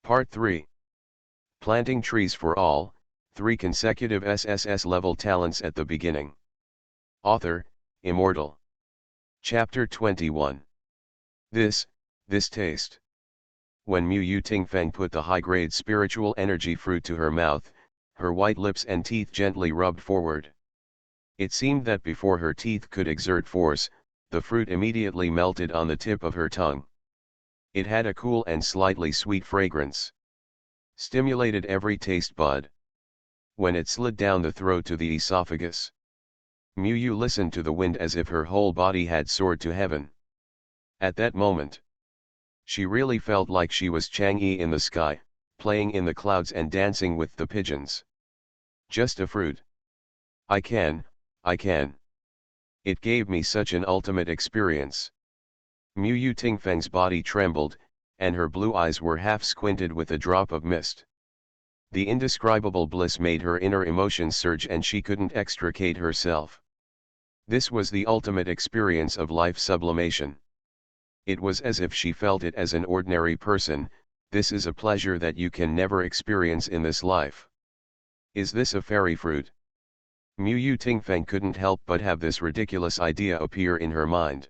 Part 3. Planting trees for all, 3 consecutive SSS-level talents at the beginning. Author, Immortal. Chapter 21. This taste. When Mu Yu Tingfeng put the high-grade spiritual energy fruit to her mouth, her white lips and teeth gently rubbed forward. It seemed that before her teeth could exert force, the fruit immediately melted on the tip of her tongue. It had a cool and slightly sweet fragrance. Stimulated every taste bud. When it slid down the throat to the esophagus, Mu Yu listened to the wind as if her whole body had soared to heaven. At that moment, she really felt like she was Chang'e in the sky, playing in the clouds and dancing with the pigeons. Just a fruit. I can. It gave me such an ultimate experience. Mu Yu Tingfeng's body trembled, and her blue eyes were half squinted with a drop of mist. The indescribable bliss made her inner emotions surge and she couldn't extricate herself. This was the ultimate experience of life sublimation. It was as if she felt it as an ordinary person. This is a pleasure that you can never experience in this life. Is this a fairy fruit? Mu Yu Tingfeng couldn't help but have this ridiculous idea appear in her mind.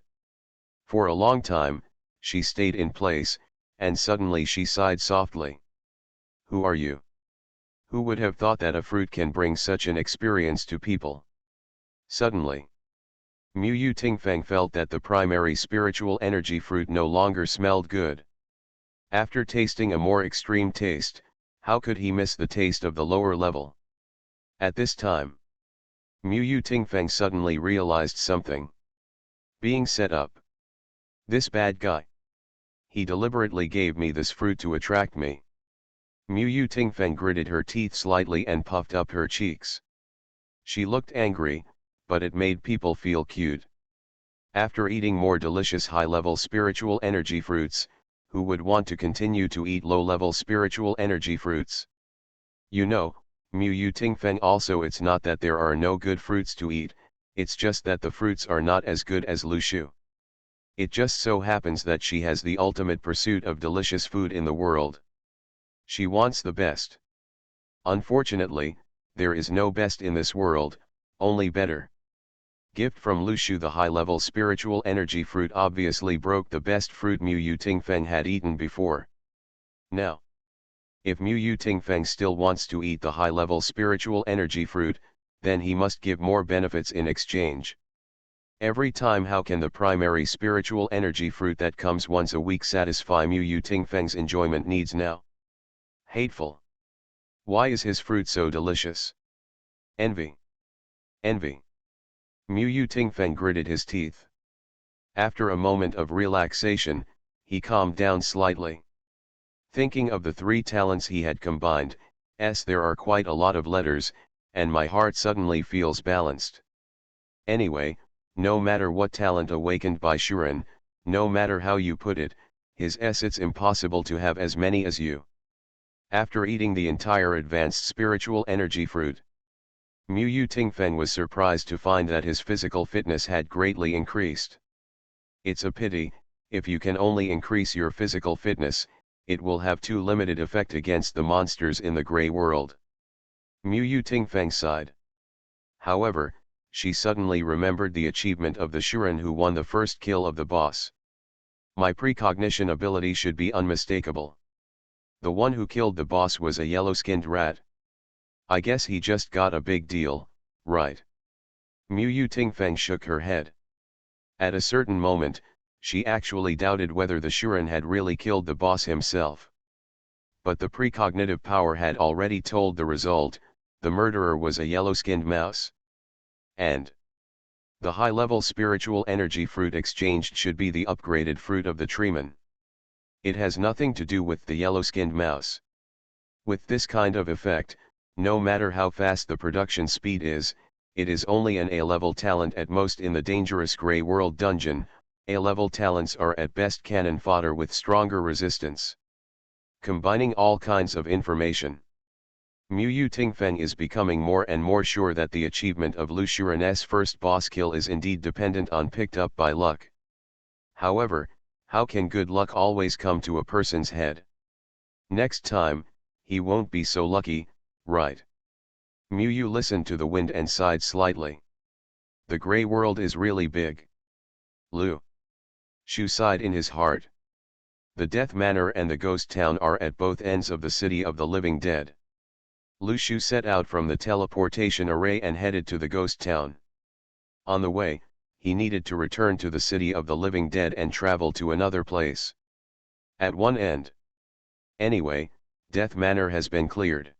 For a long time, she stayed in place, and suddenly she sighed softly. Who are you? Who would have thought that a fruit can bring such an experience to people? Suddenly, Mu Yu Tingfeng felt that the primary spiritual energy fruit no longer smelled good. After tasting a more extreme taste, how could he miss the taste of the lower level? At this time, Mu Yu Tingfeng suddenly realized something. Being set up. This bad guy. He deliberately gave me this fruit to attract me. Mu Yu Tingfeng gritted her teeth slightly and puffed up her cheeks. She looked angry, but it made people feel cute. After eating more delicious high-level spiritual energy fruits, who would want to continue to eat low-level spiritual energy fruits? You know, Mu Yu Tingfeng, also it's not that there are no good fruits to eat, it's just that the fruits are not as good as Lu Shu. It just so happens that she has the ultimate pursuit of delicious food in the world. She wants the best. Unfortunately, there is no best in this world, only better. Gift from Lu Shu, the high-level spiritual energy fruit, obviously broke the best fruit Mu Yu Tingfeng had eaten before. Now, if Mu Yu Tingfeng still wants to eat the high-level spiritual energy fruit, then he must give more benefits in exchange. Every time, how can the primary spiritual energy fruit that comes once a week satisfy Mu Yu Tingfeng's enjoyment needs now? Hateful. Why is his fruit so delicious? Envy. Mu Yu Tingfeng gritted his teeth. After a moment of relaxation, he calmed down slightly. Thinking of the 3 talents he had combined, there are quite a lot of letters, and my heart suddenly feels balanced. Anyway, no matter what talent awakened by Shuren, no matter how you put it, it's impossible to have as many as you. After eating the entire advanced spiritual energy fruit, Mu Yu Tingfeng was surprised to find that his physical fitness had greatly increased. It's a pity, if you can only increase your physical fitness, it will have too limited effect against the monsters in the Grey World. Mu Yu Tingfeng sighed. However, she suddenly remembered the achievement of the Shuren who won the first kill of the boss. My precognition ability should be unmistakable. The one who killed the boss was a yellow-skinned rat. I guess he just got a big deal, right? Mu Yu Tingfeng shook her head. At a certain moment, she actually doubted whether the Shuren had really killed the boss himself. But the precognitive power had already told the result: the murderer was a yellow-skinned mouse. And the high-level spiritual energy fruit exchanged should be the upgraded fruit of the treeman. It has nothing to do with the yellow-skinned mouse. With this kind of effect, no matter how fast the production speed is, it is only an A-level talent at most in the dangerous Grey World dungeon. A-level talents are at best cannon fodder with stronger resistance. Combining all kinds of information, Mu Yu Tingfeng is becoming more and more sure that the achievement of Lu Shuren's first boss kill is indeed dependent on picked up by luck. However, how can good luck always come to a person's head? Next time, he won't be so lucky, right? Yu listened to the wind and sighed slightly. The gray world is really big. Lu Shu sighed in his heart. The Death Manor and the Ghost Town are at both ends of the city of the living dead. Lu Shu set out from the teleportation array and headed to the Ghost Town. On the way, he needed to return to the city of the living dead and travel to another place. At one end. Anyway, Death Manor has been cleared.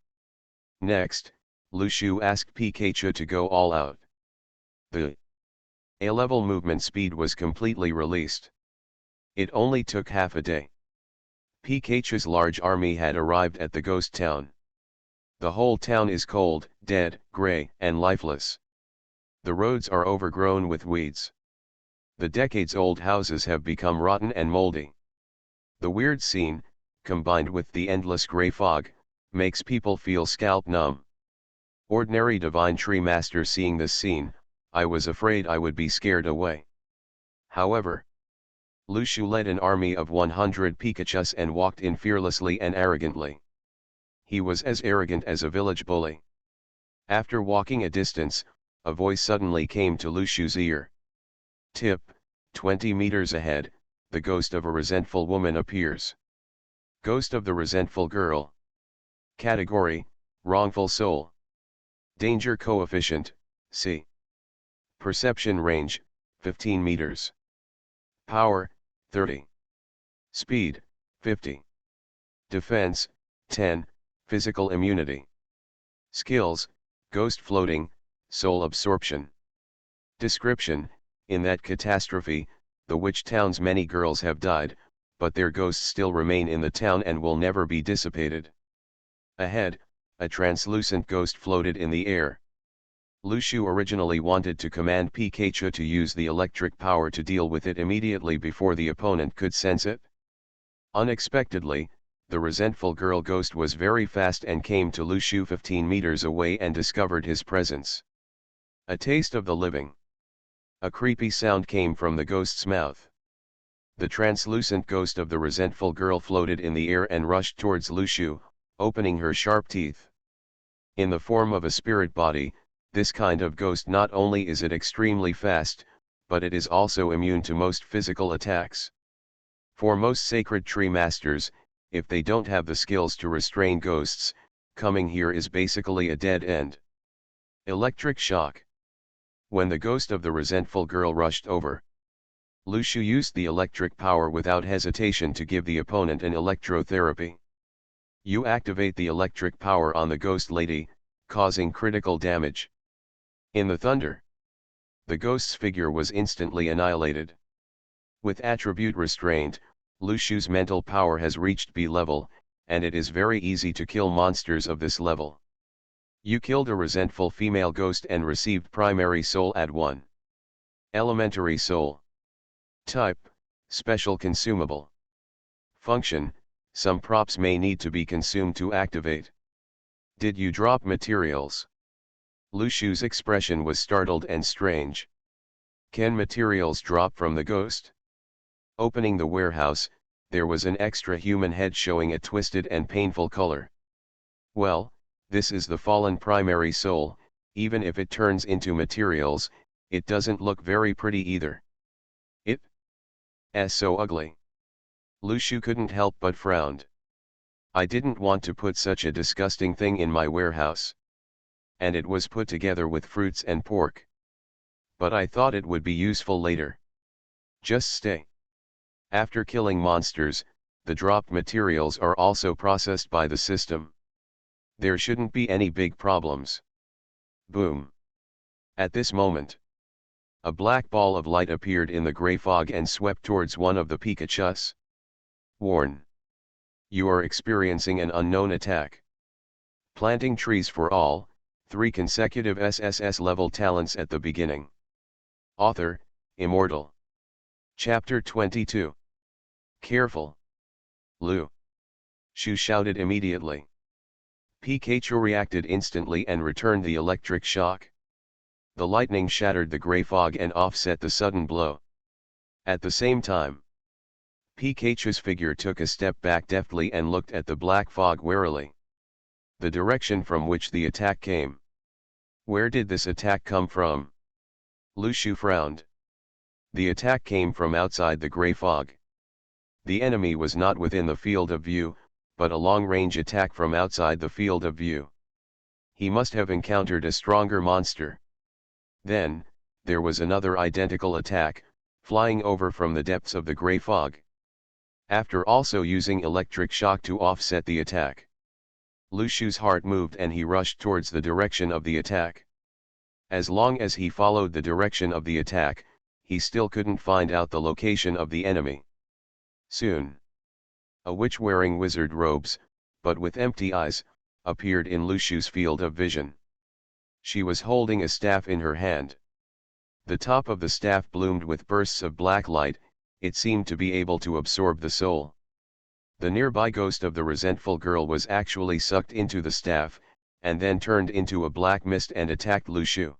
Next, Lu Shu asked Pikachu to go all out. The A-level movement speed was completely released. It only took half a day. Pikachu's large army had arrived at the ghost town. The whole town is cold, dead, gray, and lifeless. The roads are overgrown with weeds. The decades-old houses have become rotten and moldy. The weird scene, combined with the endless gray fog, makes people feel scalp numb. Ordinary Divine Tree Master seeing this scene, I was afraid I would be scared away. However, Lu Shu led an army of 100 Pikachus and walked in fearlessly and arrogantly. He was as arrogant as a village bully. After walking a distance, a voice suddenly came to Lu Shu's ear. Tip, 20 meters ahead, the ghost of a resentful woman appears. Ghost of the resentful girl. Category, wrongful soul. Danger coefficient, C. Perception range, 15 meters. Power, 30. Speed, 50. Defense, 10, physical immunity. Skills, ghost floating, soul absorption. Description, in that catastrophe, the witch town's many girls have died, but their ghosts still remain in the town and will never be dissipated. Ahead, a translucent ghost floated in the air. Lu Shu originally wanted to command Pikachu to use the electric power to deal with it immediately before the opponent could sense it. Unexpectedly, the resentful girl ghost was very fast and came to Lu Shu 15 meters away and discovered his presence. A taste of the living. A creepy sound came from the ghost's mouth. The translucent ghost of the resentful girl floated in the air and rushed towards Lu Shu, opening her sharp teeth. In the form of a spirit body, this kind of ghost not only is it extremely fast, but it is also immune to most physical attacks. For most sacred tree masters, if they don't have the skills to restrain ghosts, coming here is basically a dead end. Electric shock. When the ghost of the resentful girl rushed over, Lu Shu used the electric power without hesitation to give the opponent an electrotherapy. You activate the electric power on the ghost lady, causing critical damage. In the thunder, the ghost's figure was instantly annihilated. With attribute restrained, Lu Shu's mental power has reached B level, and it is very easy to kill monsters of this level. You killed a resentful female ghost and received primary soul at 1. Elementary soul. Type, special consumable. Function, some props may need to be consumed to activate. Did you drop materials? Lu Shu's expression was startled and strange. Can materials drop from the ghost? Opening the warehouse, there was an extra human head showing a twisted and painful color. Well, this is the fallen primary soul, even if it turns into materials, it doesn't look very pretty either. It's so ugly. Lu Shu couldn't help but frowned. I didn't want to put such a disgusting thing in my warehouse. And it was put together with fruits and pork. But I thought it would be useful later. Just stay. After killing monsters, the dropped materials are also processed by the system. There shouldn't be any big problems. Boom. At this moment, a black ball of light appeared in the gray fog and swept towards one of the Pikachus. Warn. You are experiencing an unknown attack. Planting trees for all, 3 consecutive SSS-level talents at the beginning. Author, Immortal. Chapter 22. Careful. Lu Shu shouted immediately. Pikachu reacted instantly and returned the electric shock. The lightning shattered the gray fog and offset the sudden blow. At the same time, Pikachu's figure took a step back deftly and looked at the black fog warily. The direction from which the attack came. Where did this attack come from? Lushu frowned. The attack came from outside the gray fog. The enemy was not within the field of view, but a long-range attack from outside the field of view. He must have encountered a stronger monster. Then, there was another identical attack, flying over from the depths of the gray fog. After also using electric shock to offset the attack. Lushu's heart moved and he rushed towards the direction of the attack. As long as he followed the direction of the attack, he still couldn't find out the location of the enemy. Soon, a witch wearing wizard robes, but with empty eyes, appeared in Lushu's field of vision. She was holding a staff in her hand. The top of the staff bloomed with bursts of black light, it seemed to be able to absorb the soul. The nearby ghost of the resentful girl was actually sucked into the staff, and then turned into a black mist and attacked Lushu.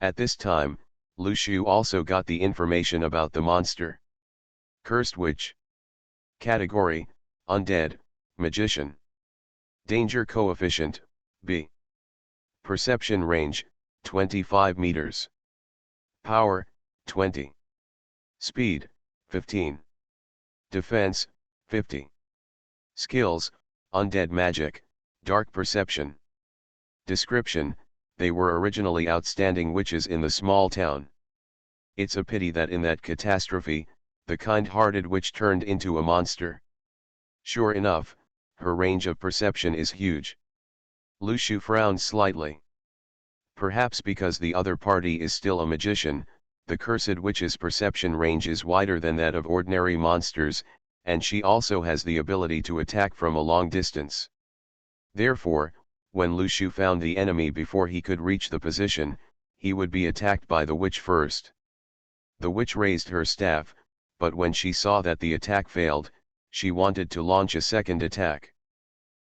At this time, Lushu also got the information about the monster. Cursed witch. Category, undead, magician. Danger coefficient, B. Perception range, 25 meters. Power, 20. Speed, 15. Defense, 50. Skills, undead magic, dark perception. Description, they were originally outstanding witches in the small town. It's a pity that in that catastrophe, the kind-hearted witch turned into a monster. Sure enough, her range of perception is huge. Lushu frowned slightly. Perhaps because the other party is still a magician, the cursed witch's perception range is wider than that of ordinary monsters, and she also has the ability to attack from a long distance. Therefore, when Lushu found the enemy before he could reach the position, he would be attacked by the witch first. The witch raised her staff, but when she saw that the attack failed, she wanted to launch a second attack.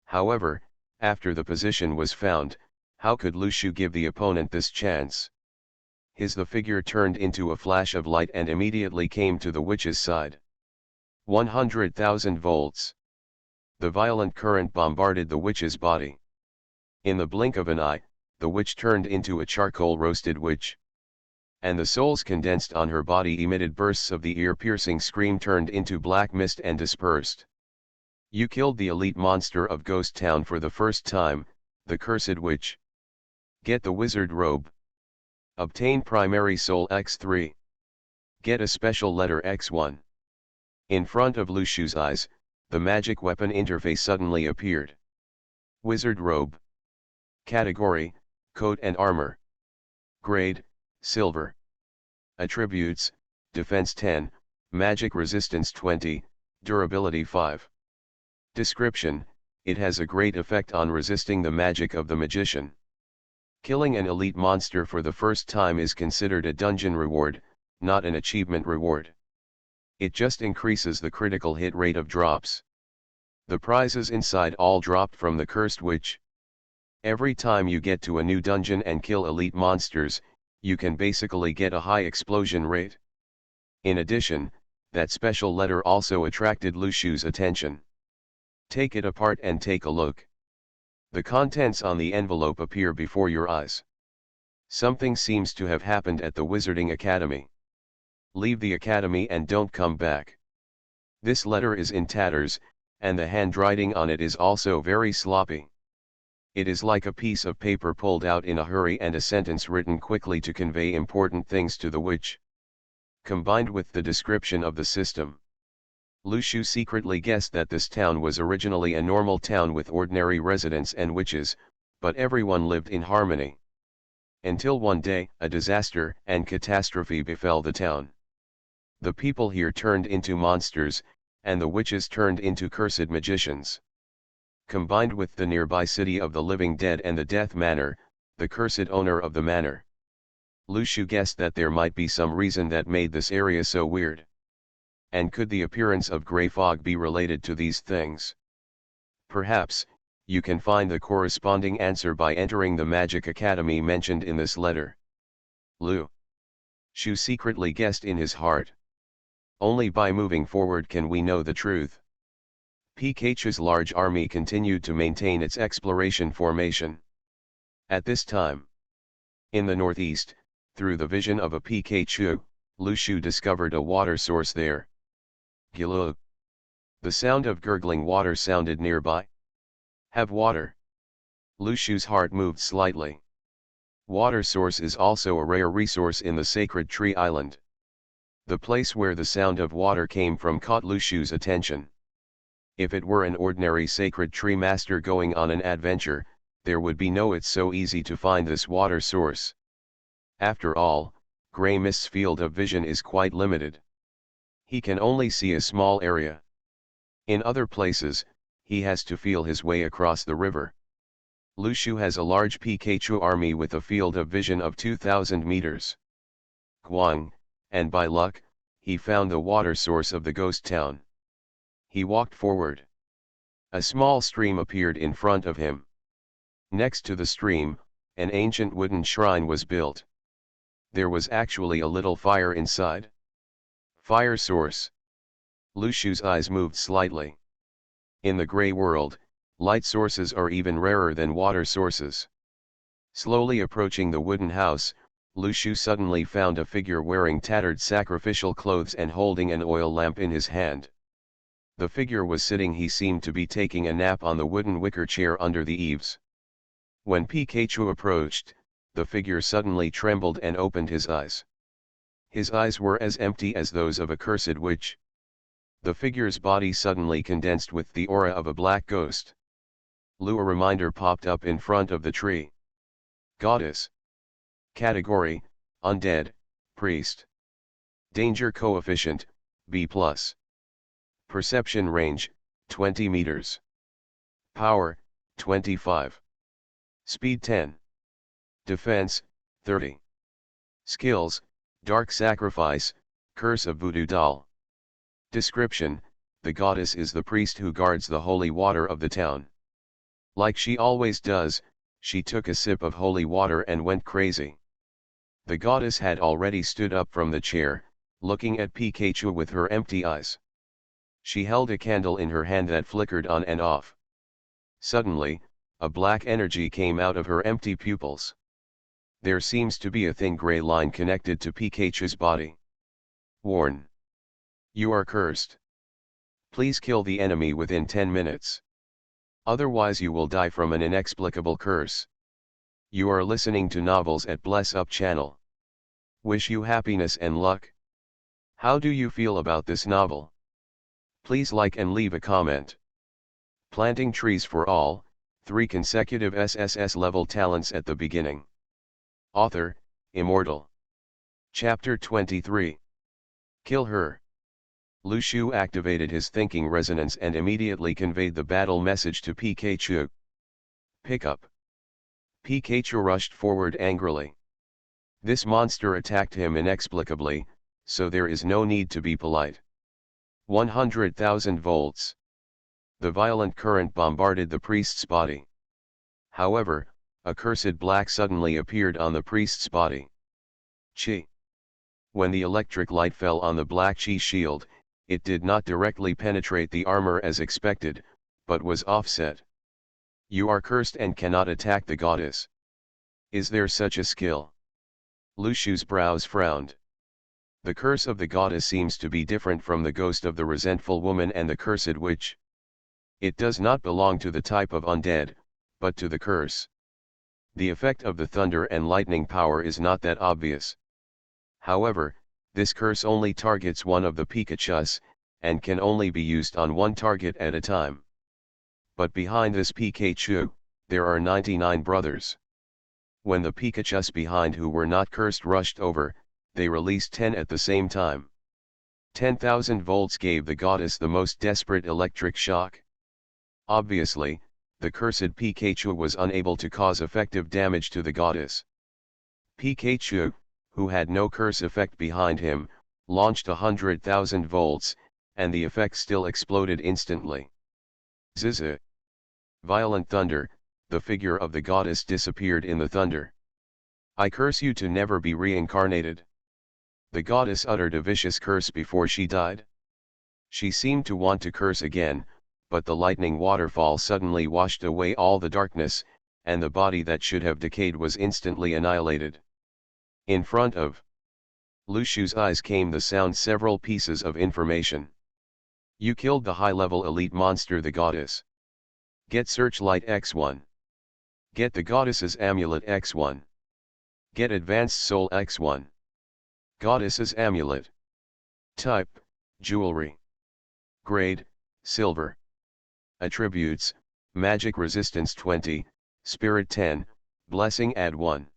However, after the position was found, how could Lushu give the opponent this chance? The figure turned into a flash of light and immediately came to the witch's side. 100,000 volts. The violent current bombarded the witch's body. In the blink of an eye, the witch turned into a charcoal-roasted witch. And the souls condensed on her body emitted bursts of the ear-piercing scream turned into black mist and dispersed. You killed the elite monster of Ghost Town for the first time, the cursed witch. Get the wizard robe. Obtain primary soul X3. Get a special letter X1. In front of Lushu's eyes, the magic weapon interface suddenly appeared. Wizard robe. Category, coat and armor. Grade, silver. Attributes, defense 10, magic resistance 20, durability 5. Description, it has a great effect on resisting the magic of the magician. Killing an elite monster for the first time is considered a dungeon reward, not an achievement reward. It just increases the critical hit rate of drops. The prizes inside all dropped from the cursed witch. Every time you get to a new dungeon and kill elite monsters, you can basically get a high explosion rate. In addition, that special letter also attracted Lushu's attention. Take it apart and take a look. The contents on the envelope appear before your eyes. Something seems to have happened at the Wizarding Academy. Leave the academy and don't come back. This letter is in tatters, and the handwriting on it is also very sloppy. It is like a piece of paper pulled out in a hurry and a sentence written quickly to convey important things to the witch. Combined with the description of the system, Lushu secretly guessed that this town was originally a normal town with ordinary residents and witches, but everyone lived in harmony. Until one day, a disaster and catastrophe befell the town. The people here turned into monsters, and the witches turned into cursed magicians. Combined with the nearby city of the living dead and the Death Manor, the cursed owner of the manor, Lushu guessed that there might be some reason that made this area so weird. And could the appearance of grey fog be related to these things? Perhaps, you can find the corresponding answer by entering the Magic Academy mentioned in this letter. Lushu secretly guessed in his heart. Only by moving forward can we know the truth. Pikachu's large army continued to maintain its exploration formation. At this time, in the northeast, through the vision of a Pikachu, Lushu discovered a water source there. Gilug. The sound of gurgling water sounded nearby. Have water. Lushu's heart moved slightly. Water source is also a rare resource in the sacred tree island. The place where the sound of water came from caught Lushu's attention. If it were an ordinary sacred tree master going on an adventure, there would be no it's so easy to find this water source. After all, Grey Mist's field of vision is quite limited. He can only see a small area. In other places, he has to feel his way across the river. Lushu has a large Pikachu army with a field of vision of 2,000 meters. Guang, and by luck, he found the water source of the ghost town. He walked forward. A small stream appeared in front of him. Next to the stream, an ancient wooden shrine was built. There was actually a little fire inside. Fire source. Lushu's eyes moved slightly. In the gray world, light sources are even rarer than water sources. Slowly approaching the wooden house, Lushu suddenly found a figure wearing tattered sacrificial clothes and holding an oil lamp in his hand. The figure was sitting. He seemed to be taking a nap on the wooden wicker chair under the eaves. When Pikachu approached, the figure suddenly trembled and opened his eyes. His eyes were as empty as those of a cursed witch. The figure's body suddenly condensed with the aura of a black ghost. A reminder popped up in front of the tree. Goddess. Category, Undead, Priest. Danger coefficient, B+. Perception range, 20 meters. Power, 25. Speed 10. Defense, 30. Skills, Dark Sacrifice, Curse of Voodoo Doll. Description: the goddess is the priest who guards the holy water of the town. Like she always does, she took a sip of holy water and went crazy. The goddess had already stood up from the chair, looking at Pikachu with her empty eyes. She held a candle in her hand that flickered on and off. Suddenly, a black energy came out of her empty pupils. There seems to be a thin gray line connected to Pikachu's body. Warn. You are cursed. Please kill the enemy within 10 minutes. Otherwise you will die from an inexplicable curse. You are listening to Novels at Bless Up channel. Wish you happiness and luck. How do you feel about this novel? Please like and leave a comment. Planting trees for all, 3 consecutive SSS-level talents at the beginning. Author, Immortal. Chapter 23. Kill her. Lushu activated his thinking resonance and immediately conveyed the battle message to Pikachu. Pick up. Pikachu rushed forward angrily. This monster attacked him inexplicably, so there is no need to be polite. 100,000 volts. The violent current bombarded the priest's body. However, a cursed black suddenly appeared on the priest's body. Chi. When the electric light fell on the black chi shield, it did not directly penetrate the armor as expected, but was offset. You are cursed and cannot attack the goddess. Is there such a skill? Lushu's brows frowned. The curse of the goddess seems to be different from the ghost of the resentful woman and the cursed witch. It does not belong to the type of undead, but to the curse. The effect of the thunder and lightning power is not that obvious. However, this curse only targets one of the Pikachus, and can only be used on one target at a time. But behind this Pikachu, there are 99 brothers. When the Pikachus behind who were not cursed rushed over, they released 10 at the same time. 10,000 volts gave the goddess the most desperate electric shock. Obviously, the cursed Pikachu was unable to cause effective damage to the goddess. Pikachu, who had no curse effect behind him, launched 100,000 volts, and the effect still exploded instantly. Zzz. Violent thunder, the figure of the goddess disappeared in the thunder. I curse you to never be reincarnated. The goddess uttered a vicious curse before she died. She seemed to want to curse again, but the lightning waterfall suddenly washed away all the darkness, and the body that should have decayed was instantly annihilated. In front of Lu Shu's eyes came the sound several pieces of information. You killed the high-level elite monster the goddess. Get Searchlight X1. Get the goddess's amulet X1. Get Advanced Soul X1. Goddess's amulet. Type, jewelry. Grade, silver. Attributes, magic resistance 20, spirit 10, blessing add 1.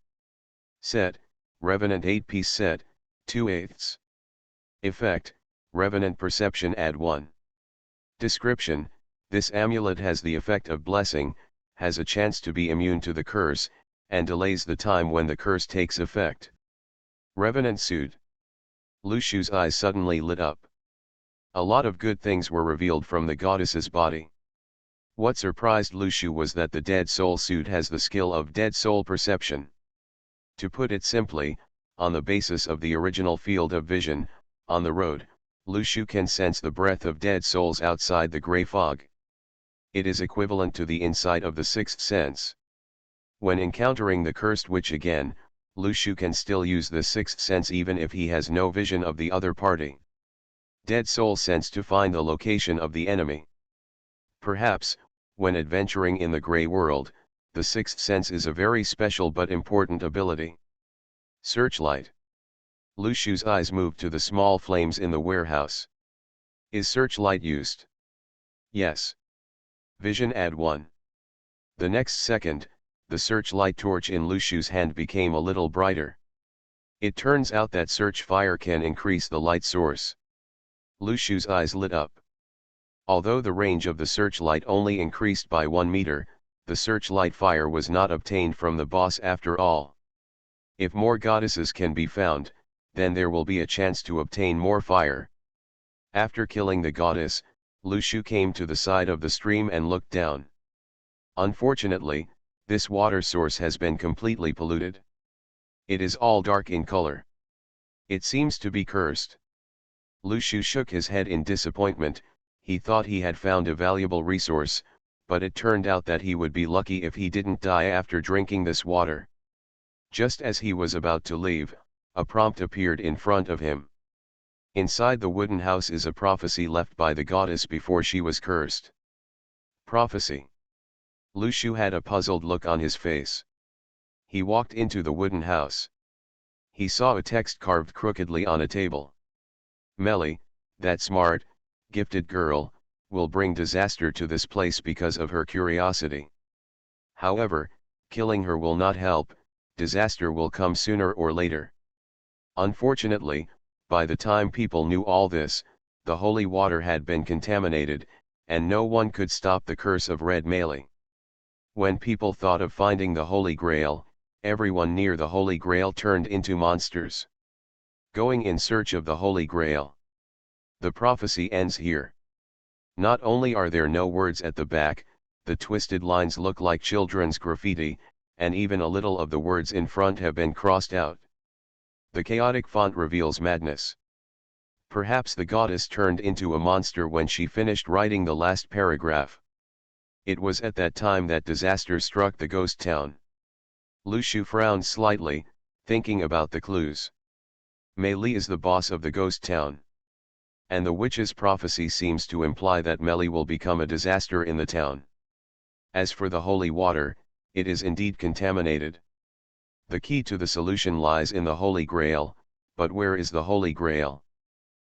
Set, Revenant 8-piece set, 2/8. Effect, Revenant perception add 1. Description, this amulet has the effect of blessing, has a chance to be immune to the curse, and delays the time when the curse takes effect. Revenant suit. Lu Shu's eyes suddenly lit up. A lot of good things were revealed from the goddess's body. What surprised Lu Shu was that the Dead Soul suit has the skill of Dead Soul perception. To put it simply, on the basis of the original field of vision, on the road, Lu Shu can sense the breath of dead souls outside the gray fog. It is equivalent to the insight of the sixth sense. When encountering the cursed witch again, Lu Shu can still use the sixth sense even if he has no vision of the other party. Dead soul sense to find the location of the enemy. Perhaps, when adventuring in the gray world, the sixth sense is a very special but important ability. Searchlight. Lu Shu's eyes moved to the small flames in the warehouse. Is searchlight used? Yes. Vision add 1. The next second, the searchlight torch in Lu Shu's hand became a little brighter. It turns out that search fire can increase the light source. Lu Shu's eyes lit up. Although the range of the searchlight only increased by 1 meter, the searchlight fire was not obtained from the boss after all. If more goddesses can be found, then there will be a chance to obtain more fire. After killing the goddess, Lu Shu came to the side of the stream and looked down. Unfortunately, this water source has been completely polluted. It is all dark in color. It seems to be cursed. Lu Shu shook his head in disappointment. He thought he had found a valuable resource, but it turned out that he would be lucky if he didn't die after drinking this water. Just as he was about to leave, a prompt appeared in front of him. Inside the wooden house is a prophecy left by the goddess before she was cursed. Prophecy. Lu Shu had a puzzled look on his face. He walked into the wooden house. He saw a text carved crookedly on a table. Melly, that smart, gifted girl, will bring disaster to this place because of her curiosity. However, killing her will not help, disaster will come sooner or later. Unfortunately, by the time people knew all this, the holy water had been contaminated, and no one could stop the curse of Red Melee. When people thought of finding the Holy Grail, everyone near the Holy Grail turned into monsters. Going in search of the Holy Grail. The prophecy ends here. Not only are there no words at the back, the twisted lines look like children's graffiti, and even a little of the words in front have been crossed out. The chaotic font reveals madness. Perhaps the goddess turned into a monster when she finished writing the last paragraph. It was at that time that disaster struck the ghost town. Lu Shu frowned slightly, thinking about the clues. Mei Li is the boss of the ghost town. And the witch's prophecy seems to imply that Meli will become a disaster in the town. As for the holy water, it is indeed contaminated. The key to the solution lies in the Holy Grail, but where is the Holy Grail?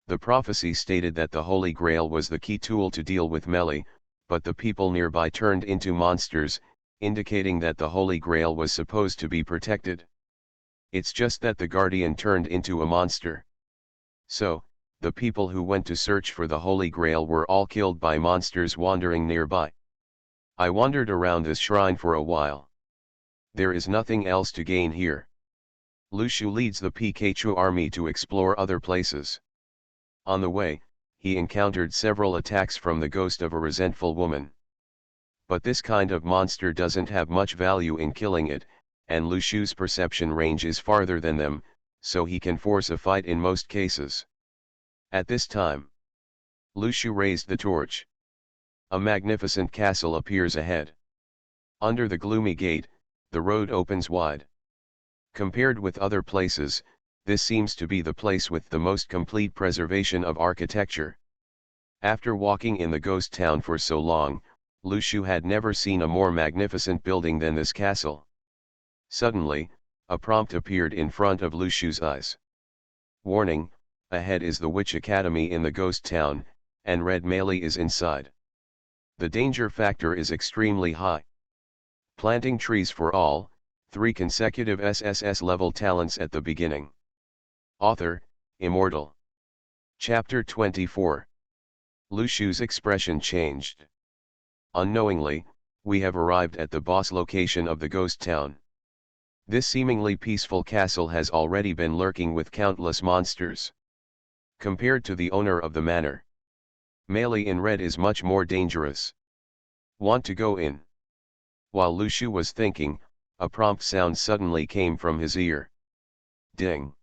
The prophecy stated that the Holy Grail was the key tool to deal with Meli, but the people nearby turned into monsters, indicating that the Holy Grail was supposed to be protected. It's just that the Guardian turned into a monster. So, the people who went to search for the Holy Grail were all killed by monsters wandering nearby. I wandered around this shrine for a while. There is nothing else to gain here. Lu Shu leads the Pikachu army to explore other places. On the way, he encountered several attacks from the ghost of a resentful woman. But this kind of monster doesn't have much value in killing it, and Lu Shu's perception range is farther than them, so he can force a fight in most cases. At this time, Lu Shu raised the torch. A magnificent castle appears ahead. Under the gloomy gate, the road opens wide. Compared with other places, this seems to be the place with the most complete preservation of architecture. After walking in the ghost town for so long, Lu Shu had never seen a more magnificent building than this castle. Suddenly, a prompt appeared in front of Lu Shu's eyes. Warning, ahead is the Witch Academy in the ghost town, and Red Melee is inside. The danger factor is extremely high. Planting trees for all, 3 consecutive SSS-level talents at the beginning. Author, Immortal. Chapter 24. Lu Shu's expression changed. Unknowingly, we have arrived at the boss location of the ghost town. This seemingly peaceful castle has already been lurking with countless monsters. Compared to the owner of the manor, Melee in red is much more dangerous. Want to go in? While Lu Shu was thinking, a prompt sound suddenly came from his ear. Ding!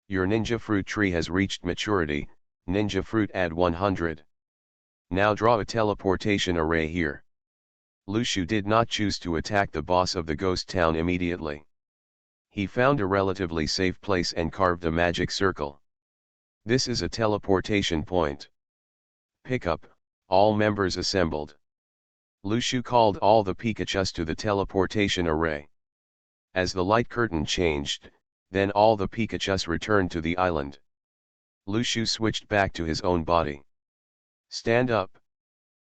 Your ninja fruit tree has reached maturity, ninja fruit add 100. Now draw a teleportation array here. Lu Shu did not choose to attack the boss of the ghost town immediately. He found a relatively safe place and carved a magic circle. This is a teleportation point. Pick up, all members assembled. Lu Shu called all the Pikachus to the teleportation array. As the light curtain changed, then all the Pikachus returned to the island. Lu Shu switched back to his own body. Stand up.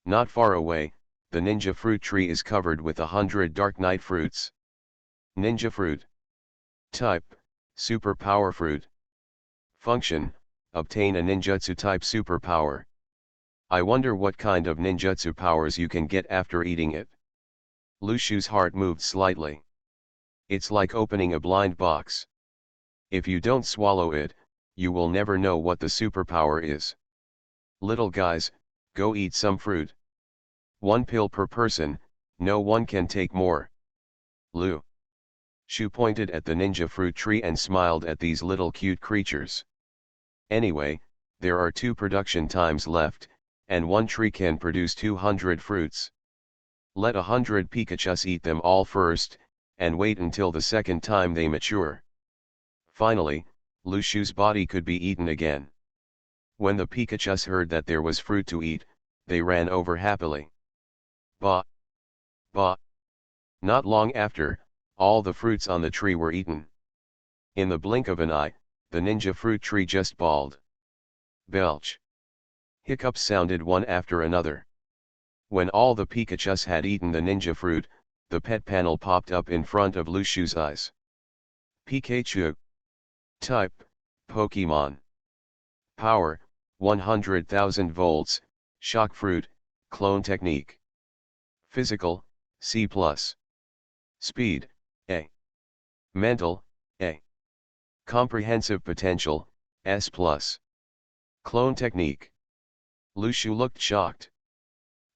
Not far away, the ninja fruit tree is covered with 100 dark night fruits. Ninja fruit. Type, superpower fruit. Function, obtain a ninjutsu type superpower. I wonder what kind of ninjutsu powers you can get after eating it. Lu Shu's heart moved slightly. It's like opening a blind box. If you don't swallow it, you will never know what the superpower is. Little guys, go eat some fruit. 1 pill per person, no one can take more. Lu Shu pointed at the ninja fruit tree and smiled at these little cute creatures. Anyway, there are 2 production times left, and 1 tree can produce 200 fruits. Let 100 Pikachus eat them all first, and wait until the second time they mature. Finally, Lu Shu's body could be eaten again. When the Pikachus heard that there was fruit to eat, they ran over happily. Ba! Ba! Not long after, all the fruits on the tree were eaten. In the blink of an eye, the ninja fruit tree just bawled. Belch! Hiccups sounded one after another. When all the Pikachus had eaten the ninja fruit, the pet panel popped up in front of Lu Shu's eyes. Pikachu. Type, Pokemon. Power, 100,000 volts, shock fruit, clone technique. Physical, C+. Speed, A. Mental, A. Comprehensive potential, S+. Clone technique. Lu Shu looked shocked.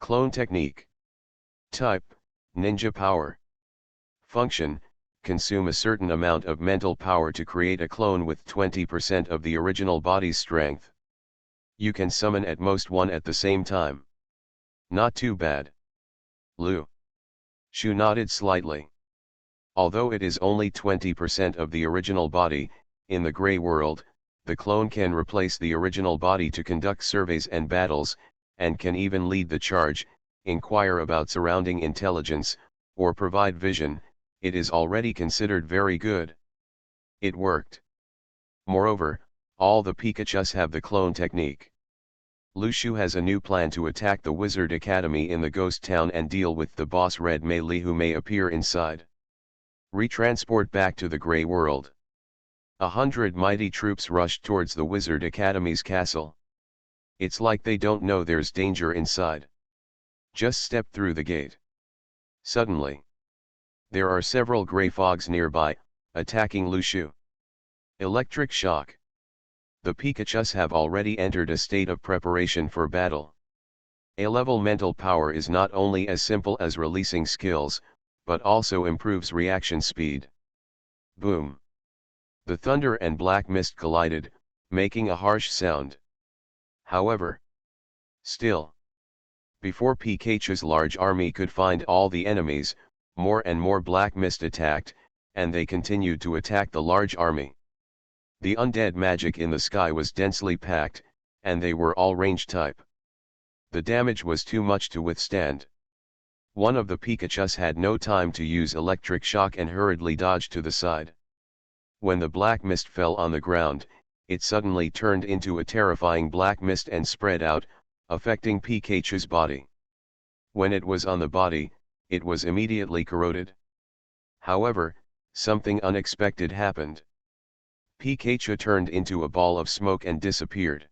Clone technique. Type, ninja power. Function, consume a certain amount of mental power to create a clone with 20% of the original body's strength. You can summon at most 1 at the same time. Not too bad. Lu Shu nodded slightly. Although it is only 20% of the original body, in the Grey World, the clone can replace the original body to conduct surveys and battles, and can even lead the charge, inquire about surrounding intelligence, or provide vision. It is already considered very good. It worked. Moreover, all the Pikachus have the clone technique. Lu Shu has a new plan to attack the Wizard Academy in the ghost town and deal with the boss Red Melee who may appear inside. Retransport back to the Grey World. 100 mighty troops rushed towards the Wizard Academy's castle. It's like they don't know there's danger inside. Just step through the gate. Suddenly, there are several grey fogs nearby, attacking Lu Shu. Electric shock. The Pikachus have already entered a state of preparation for battle. A-level mental power is not only as simple as releasing skills, but also improves reaction speed. Boom! The thunder and black mist collided, making a harsh sound. However, still, before Pikachu's large army could find all the enemies, more and more black mist attacked, and they continued to attack the large army. The undead magic in the sky was densely packed, and they were all range type. The damage was too much to withstand. One of the Pikachus had no time to use electric shock and hurriedly dodged to the side. When the black mist fell on the ground, it suddenly turned into a terrifying black mist and spread out, affecting Pikachu's body. When it was on the body, it was immediately corroded. However, something unexpected happened. Pikachu turned into a ball of smoke and disappeared.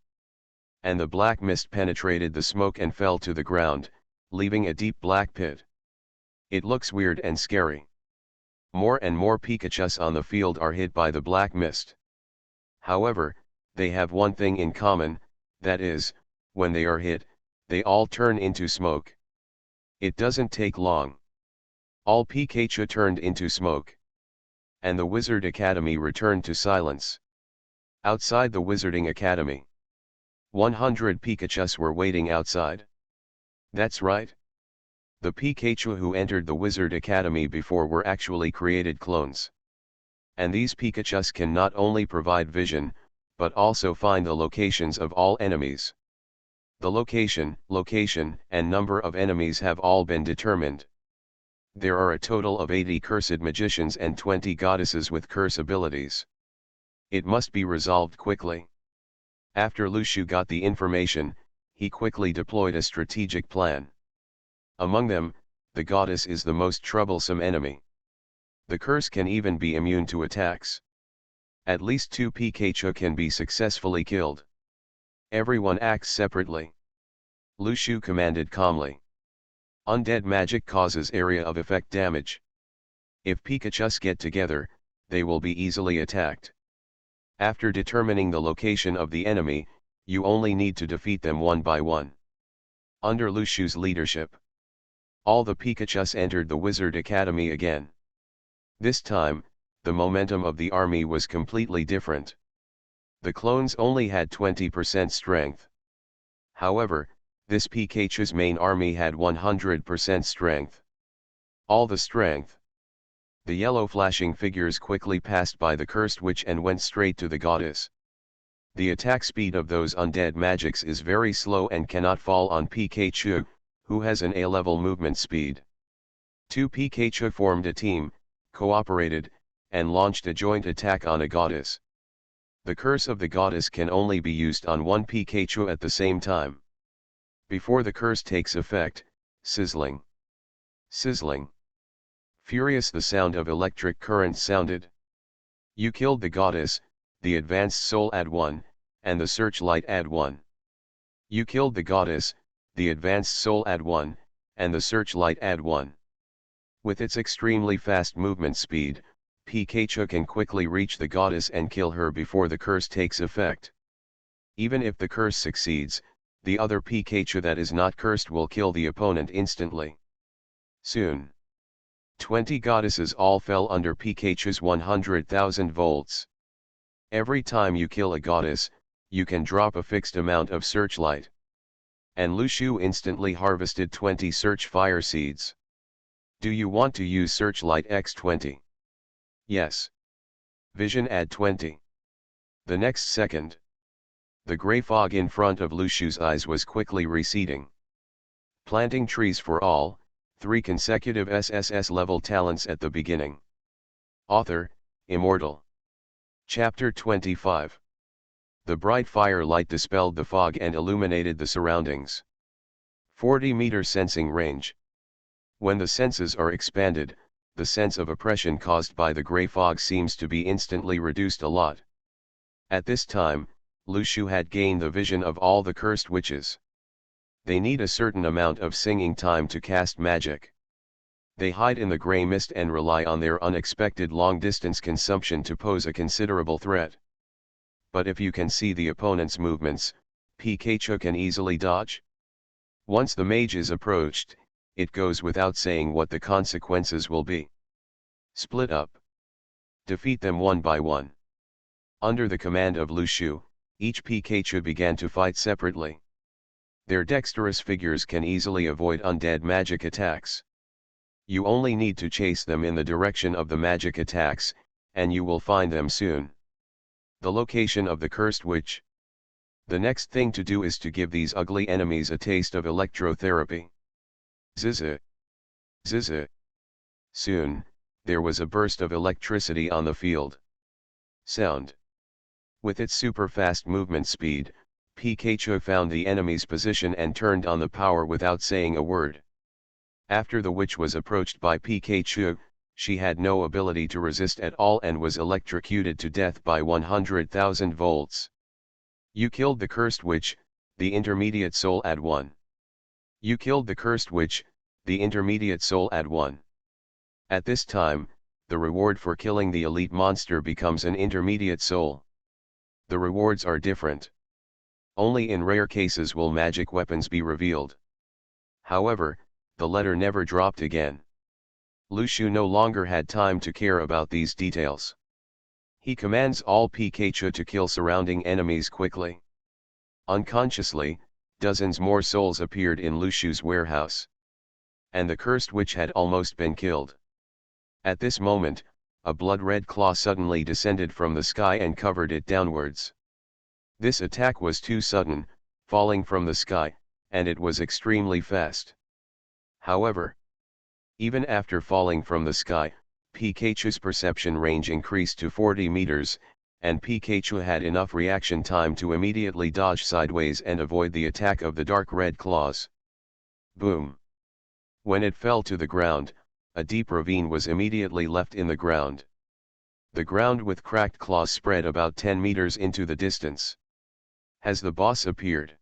And the black mist penetrated the smoke and fell to the ground, leaving a deep black pit. It looks weird and scary. More and more Pikachus on the field are hit by the black mist. However, they have one thing in common, that is, when they are hit, they all turn into smoke. It doesn't take long. All Pikachu turned into smoke. And the Wizard Academy returned to silence. Outside the Wizarding Academy, 100 Pikachus were waiting outside. That's right. The Pikachu who entered the Wizard Academy before were actually created clones. And these Pikachus can not only provide vision, but also find the locations of all enemies. The location, and number of enemies have all been determined. There are a total of 80 cursed magicians and 20 goddesses with curse abilities. It must be resolved quickly. After Lushu got the information, he quickly deployed a strategic plan. Among them, the goddess is the most troublesome enemy. The curse can even be immune to attacks. At least 2 Pikachu can be successfully killed. Everyone acts separately. Lushu commanded calmly. Undead magic causes area of effect damage. If Pikachus get together, they will be easily attacked. After determining the location of the enemy, you only need to defeat them one by one. Under Lushu's leadership, all the Pikachus entered the Wizard Academy again. This time, the momentum of the army was completely different. The clones only had 20% strength. However, this Pikachu's main army had 100% strength. All the strength. The yellow flashing figures quickly passed by the cursed witch and went straight to the goddess. The attack speed of those undead magics is very slow and cannot fall on Pikachu, who has an A-level movement speed. 2 Pikachu formed a team, cooperated, and launched a joint attack on a goddess. The curse of the goddess can only be used on one Pikachu at the same time. Before the curse takes effect, sizzling. Sizzling. Furious, the sound of electric current sounded. You killed the goddess, the advanced soul add 1, and the searchlight add 1. You killed the goddess, the advanced soul add 1, and the searchlight add 1. With its extremely fast movement speed, Pikachu can quickly reach the goddess and kill her before the curse takes effect. Even if the curse succeeds, the other Pikachu that is not cursed will kill the opponent instantly. Soon, 20 goddesses all fell under Pikachu's 100,000 volts. Every time you kill a goddess, you can drop a fixed amount of searchlight. And Lushu instantly harvested 20 search fire seeds. Do you want to use searchlight X20? Yes. Vision add 20. The next second, the gray fog in front of Lushu's eyes was quickly receding. Planting trees for all, 3 consecutive SSS-level talents at the beginning. Author, Immortal. Chapter 25. The bright firelight dispelled the fog and illuminated the surroundings. 40-meter sensing range. When the senses are expanded, the sense of oppression caused by the gray fog seems to be instantly reduced a lot. At this time, Lushu had gained the vision of all the cursed witches. They need a certain amount of singing time to cast magic. They hide in the gray mist and rely on their unexpected long-distance consumption to pose a considerable threat. But if you can see the opponent's movements, Pikachu can easily dodge. Once the mage is approached, it goes without saying what the consequences will be. Split up. Defeat them one by one. Under the command of Lu Shu, each Pikachu began to fight separately. Their dexterous figures can easily avoid undead magic attacks. You only need to chase them in the direction of the magic attacks, and you will find them soon. The location of the cursed witch. The next thing to do is to give these ugly enemies a taste of electrotherapy. Zzz. Zzz. Soon, there was a burst of electricity on the field. Sound. With its super fast movement speed, Pikachu found the enemy's position and turned on the power without saying a word. After the witch was approached by Pikachu, she had no ability to resist at all and was electrocuted to death by 100,000 volts. You killed the cursed witch, the intermediate soul add 1. You killed the cursed witch, the intermediate soul add 1. At this time, the reward for killing the elite monster becomes an intermediate soul. The rewards are different. Only in rare cases will magic weapons be revealed. However, the letter never dropped again. Lu Shu no longer had time to care about these details. He commands all Pikachu to kill surrounding enemies quickly. Unconsciously, dozens more souls appeared in Lu Shu's warehouse. And the cursed witch had almost been killed. At this moment, a blood-red claw suddenly descended from the sky and covered it downwards. This attack was too sudden, falling from the sky, and it was extremely fast. However, even after falling from the sky, Pikachu's perception range increased to 40 meters, and Pikachu had enough reaction time to immediately dodge sideways and avoid the attack of the dark red claws. Boom! When it fell to the ground, a deep ravine was immediately left in the ground. The ground with cracked claws spread about 10 meters into the distance. Has the boss appeared?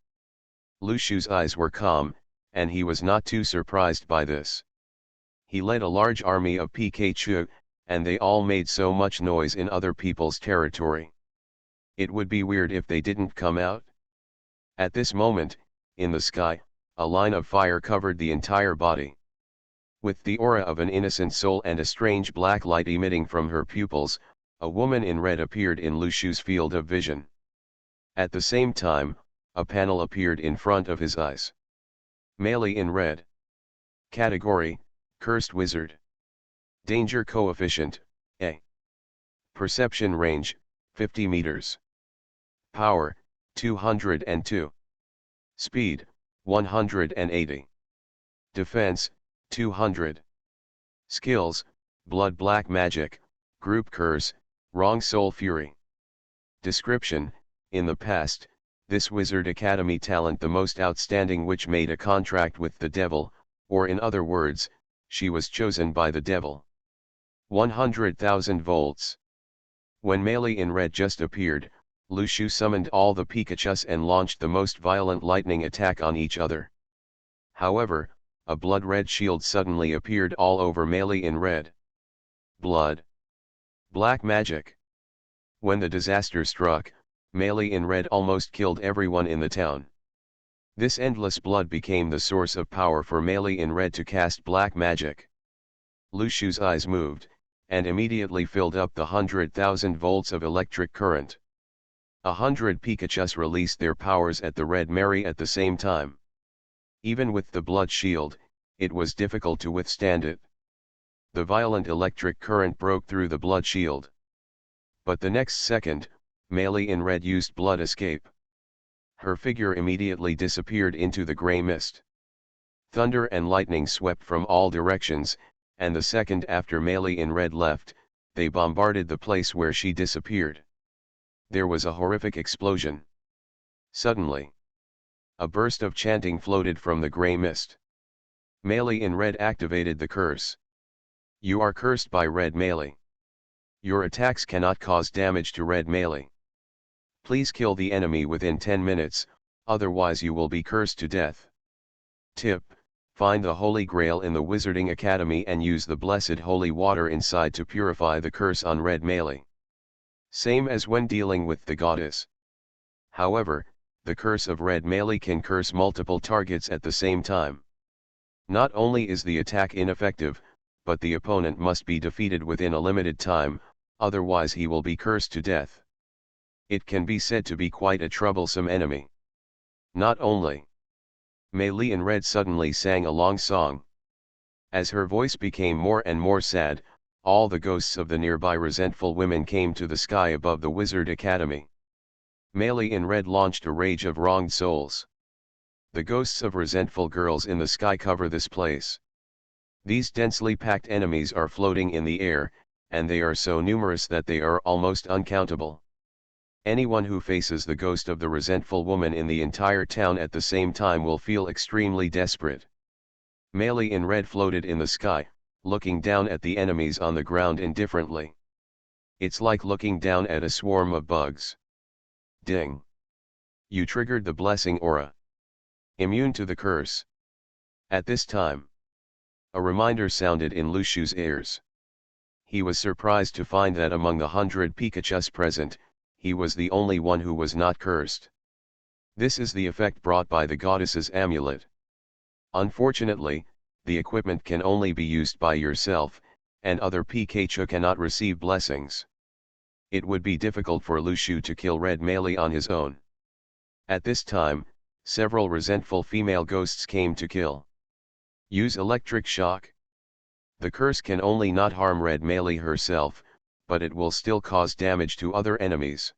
Lu Shu's eyes were calm, and he was not too surprised by this. He led a large army of Pikachu, and they all made so much noise in other people's territory. It would be weird if they didn't come out. At this moment, in the sky, a line of fire covered the entire body. With the aura of an innocent soul and a strange black light emitting from her pupils, a woman in red appeared in Lu Shu's field of vision. At the same time, a panel appeared in front of his eyes. Melee in red. Category: Cursed Wizard. Danger coefficient, A. Perception range, 50 meters. Power, 202. Speed, 180. Defense, 200. Skills: Blood Black Magic, Group Curse, Wrong Soul Fury. Description: in the past, this Wizard Academy talent the most outstanding witch made a contract with the devil, or in other words, she was chosen by the devil. 100,000 volts. When Melee in red just appeared, Lu Shu summoned all the Pikachus and launched the most violent lightning attack on each other. However, a blood-red shield suddenly appeared all over Melee in red. Blood. Black magic. When the disaster struck, Melee in red almost killed everyone in the town. This endless blood became the source of power for Melee in red to cast black magic. Lu Shu's eyes moved, and immediately filled up the 100,000 volts of electric current. 100 Pikachus released their powers at the Red Mary at the same time. Even with the blood shield, it was difficult to withstand it. The violent electric current broke through the blood shield. But the next second, Melee in red used blood escape. Her figure immediately disappeared into the gray mist. Thunder and lightning swept from all directions, and the second after Melee in red left, they bombarded the place where she disappeared. There was a horrific explosion. Suddenly, a burst of chanting floated from the gray mist. Melee in red activated the curse. You are cursed by Red Melee. Your attacks cannot cause damage to Red Melee. Please kill the enemy within 10 minutes, otherwise you will be cursed to death. Tip: find the Holy Grail in the Wizarding Academy and use the blessed holy water inside to purify the curse on Red Melee. Same as when dealing with the goddess. However, the curse of Red Melee can curse multiple targets at the same time. Not only is the attack ineffective, but the opponent must be defeated within a limited time, otherwise he will be cursed to death. It can be said to be quite a troublesome enemy. Not only. Mei Li in red suddenly sang a long song. As her voice became more and more sad, all the ghosts of the nearby resentful women came to the sky above the Wizard Academy. Mei Li in red launched a rage of wronged souls. The ghosts of resentful girls in the sky cover this place. These densely packed enemies are floating in the air, and they are so numerous that they are almost uncountable. Anyone who faces the ghost of the resentful woman in the entire town at the same time will feel extremely desperate. Mei Li in red floated in the sky, looking down at the enemies on the ground indifferently. It's like looking down at a swarm of bugs. Ding! You triggered the blessing aura. Immune to the curse. At this time, a reminder sounded in Lu Shu's ears. He was surprised to find that among the 100 Pikachus present, he was the only one who was not cursed. This is the effect brought by the goddess's amulet. Unfortunately, the equipment can only be used by yourself, and other Pikachu cannot receive blessings. It would be difficult for Lu Shu to kill Red Mei Li on his own. At this time, several resentful female ghosts came to kill. Use electric shock. The curse can only not harm Red Mei Li herself, but it will still cause damage to other enemies.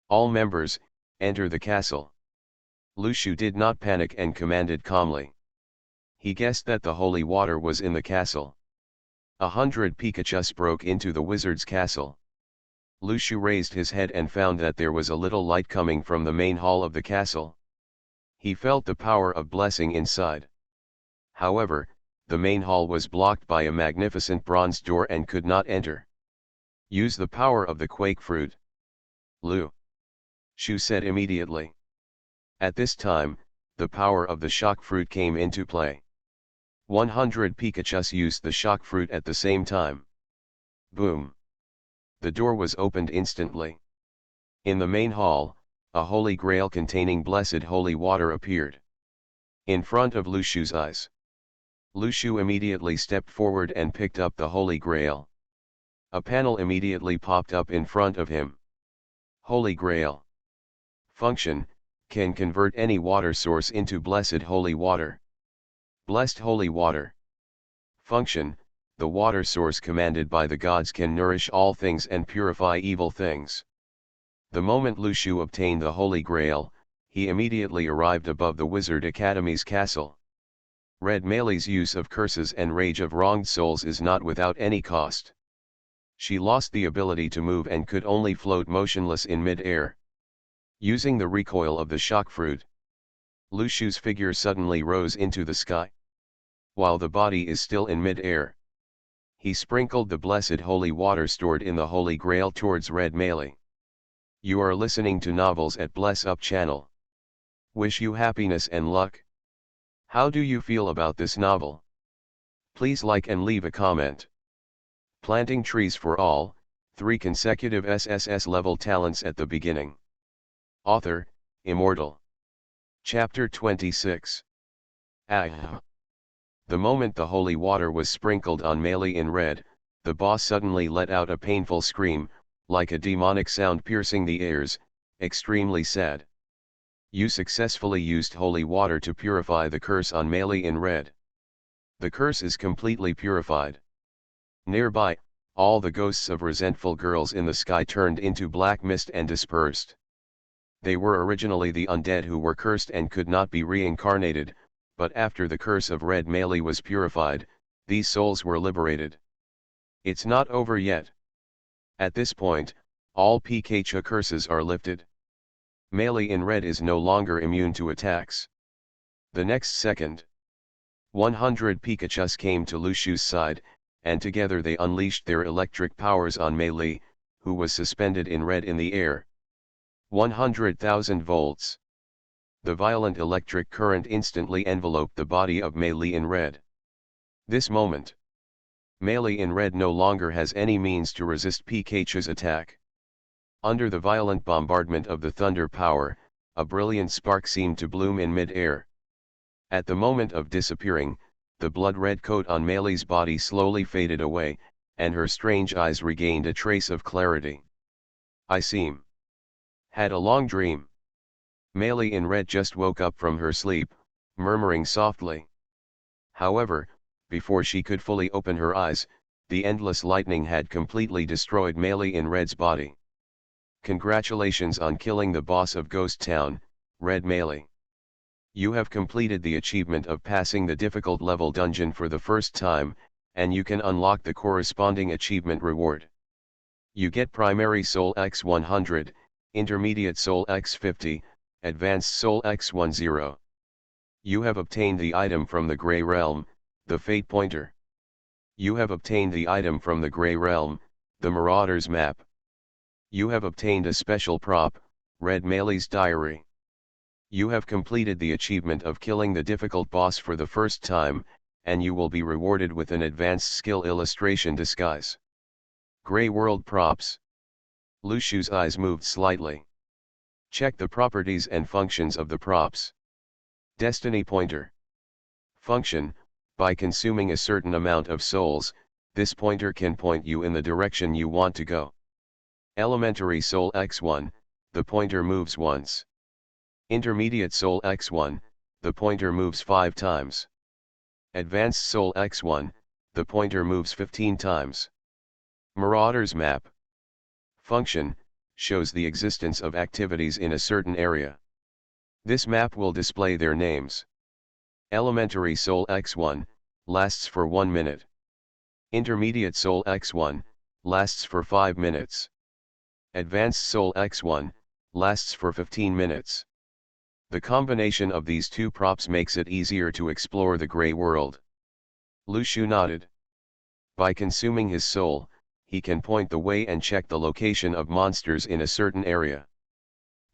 All members, enter the castle. Lu Shu did not panic and commanded calmly. He guessed that the holy water was in the castle. 100 Pikachus broke into the wizard's castle. Lu Shu raised his head and found that there was a little light coming from the main hall of the castle. He felt the power of blessing inside. However, the main hall was blocked by a magnificent bronze door and could not enter. Use the power of the quake fruit. Lu Shu said immediately. At this time, the power of the shock fruit came into play. 100 Pikachus used the shock fruit at the same time. Boom! The door was opened instantly. In the main hall, a holy grail containing blessed holy water appeared. In front of Lu Shu's eyes. Lu Shu immediately stepped forward and picked up the holy grail. A panel immediately popped up in front of him. Holy Grail. Function, can convert any water source into blessed holy water. Blessed holy water. Function, the water source commanded by the gods can nourish all things and purify evil things. The moment Lu Shu obtained the Holy Grail, he immediately arrived above the Wizard Academy's castle. Red Mei Li's use of curses and rage of wronged souls is not without any cost. She lost the ability to move and could only float motionless in mid-air. Using the recoil of the shock fruit, Lu Shu's figure suddenly rose into the sky. While the body is still in mid-air, he sprinkled the blessed holy water stored in the Holy Grail towards Red Mei Li. You are listening to Novels at Bless Up channel. Wish you happiness and luck. How do you feel about this novel? Please like and leave a comment. Planting trees for all, 3 consecutive SSS-level talents at the beginning. Author, Immortal. Chapter 26. Ah. The moment the holy water was sprinkled on Mei Li in red, the boss suddenly let out a painful scream, like a demonic sound piercing the ears, extremely sad. You successfully used holy water to purify the curse on Mei Li in red. The curse is completely purified. Nearby, all the ghosts of resentful girls in the sky turned into black mist and dispersed. They were originally the undead who were cursed and could not be reincarnated, but after the curse of Red Mei Li was purified, these souls were liberated. It's not over yet. At this point, all Pikachu curses are lifted. Mei Li in red is no longer immune to attacks. The next second, 100 Pikachus came to Lu Shu's side, and together they unleashed their electric powers on Mei Li, who was suspended in red in the air. 100,000 volts. The violent electric current instantly enveloped the body of Mei Li in red. This moment, Mei Li in red no longer has any means to resist Pikachu's attack. Under the violent bombardment of the thunder power, a brilliant spark seemed to bloom in mid-air. At the moment of disappearing, the blood-red coat on Mei Li's body slowly faded away, and her strange eyes regained a trace of clarity. I seem Had a long dream. Meili in red just woke up from her sleep, murmuring softly. However, before she could fully open her eyes, the endless lightning had completely destroyed Meili in red's body. Congratulations on killing the boss of Ghost Town, Red Meili. You have completed the achievement of passing the difficult level dungeon for the first time, and you can unlock the corresponding achievement reward. You get Primary Soul X 100, Intermediate Soul X 50, Advanced Soul X 10. You have obtained the item from the Grey Realm, the Fate Pointer. You have obtained the item from the Grey Realm, the Marauder's Map. You have obtained a special prop, Red Meili's Diary. You have completed the achievement of killing the difficult boss for the first time, and you will be rewarded with an advanced skill illustration disguise. Grey World Props. Lushu's eyes moved slightly. Check the properties and functions of the props. Destiny Pointer. Function: by consuming a certain amount of souls, this pointer can point you in the direction you want to go. Elementary Soul X1, the pointer moves once. Intermediate Soul X1, the pointer moves 5 times. Advanced Soul X1, the pointer moves 15 times. Marauder's Map. Function: shows the existence of activities in a certain area. This map will display their names. Elementary Soul X1, lasts for 1 minute. Intermediate Soul X1, lasts for 5 minutes. Advanced Soul X1, lasts for 15 minutes. The combination of these two props makes it easier to explore the Grey World. Lushu nodded. By consuming his soul, he can point the way and check the location of monsters in a certain area.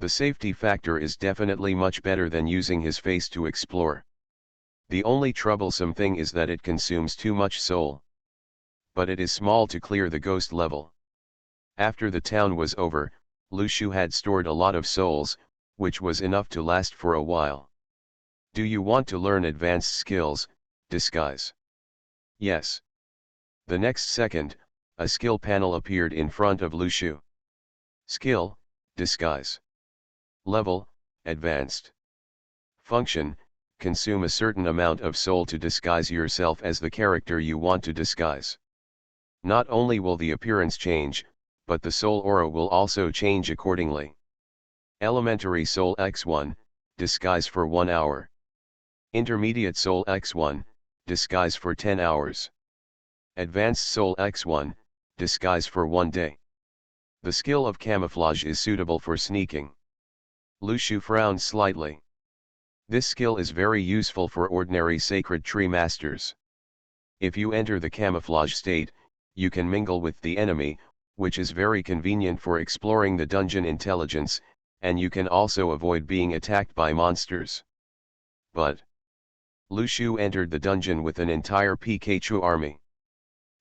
The safety factor is definitely much better than using his face to explore. The only troublesome thing is that it consumes too much soul. But it is small to clear the ghost level. After the town was over, Lushu had stored a lot of souls, which was enough to last for a while. Do you want to learn advanced skills, disguise? Yes. The next second, a skill panel appeared in front of Lushu. Skill: disguise. Level: advanced. Function: consume a certain amount of soul to disguise yourself as the character you want to disguise. Not only will the appearance change, but the soul aura will also change accordingly. Elementary Soul X1, disguise for 1 hour. Intermediate Soul X1, disguise for 10 hours. Advanced Soul X1, disguise for 1 day. The skill of camouflage is suitable for sneaking. Lushu frowned slightly. This skill is very useful for ordinary sacred tree masters. If you enter the camouflage state, you can mingle with the enemy, which is very convenient for exploring the dungeon intelligence, and you can also avoid being attacked by monsters. But Lushu entered the dungeon with an entire Pikachu army.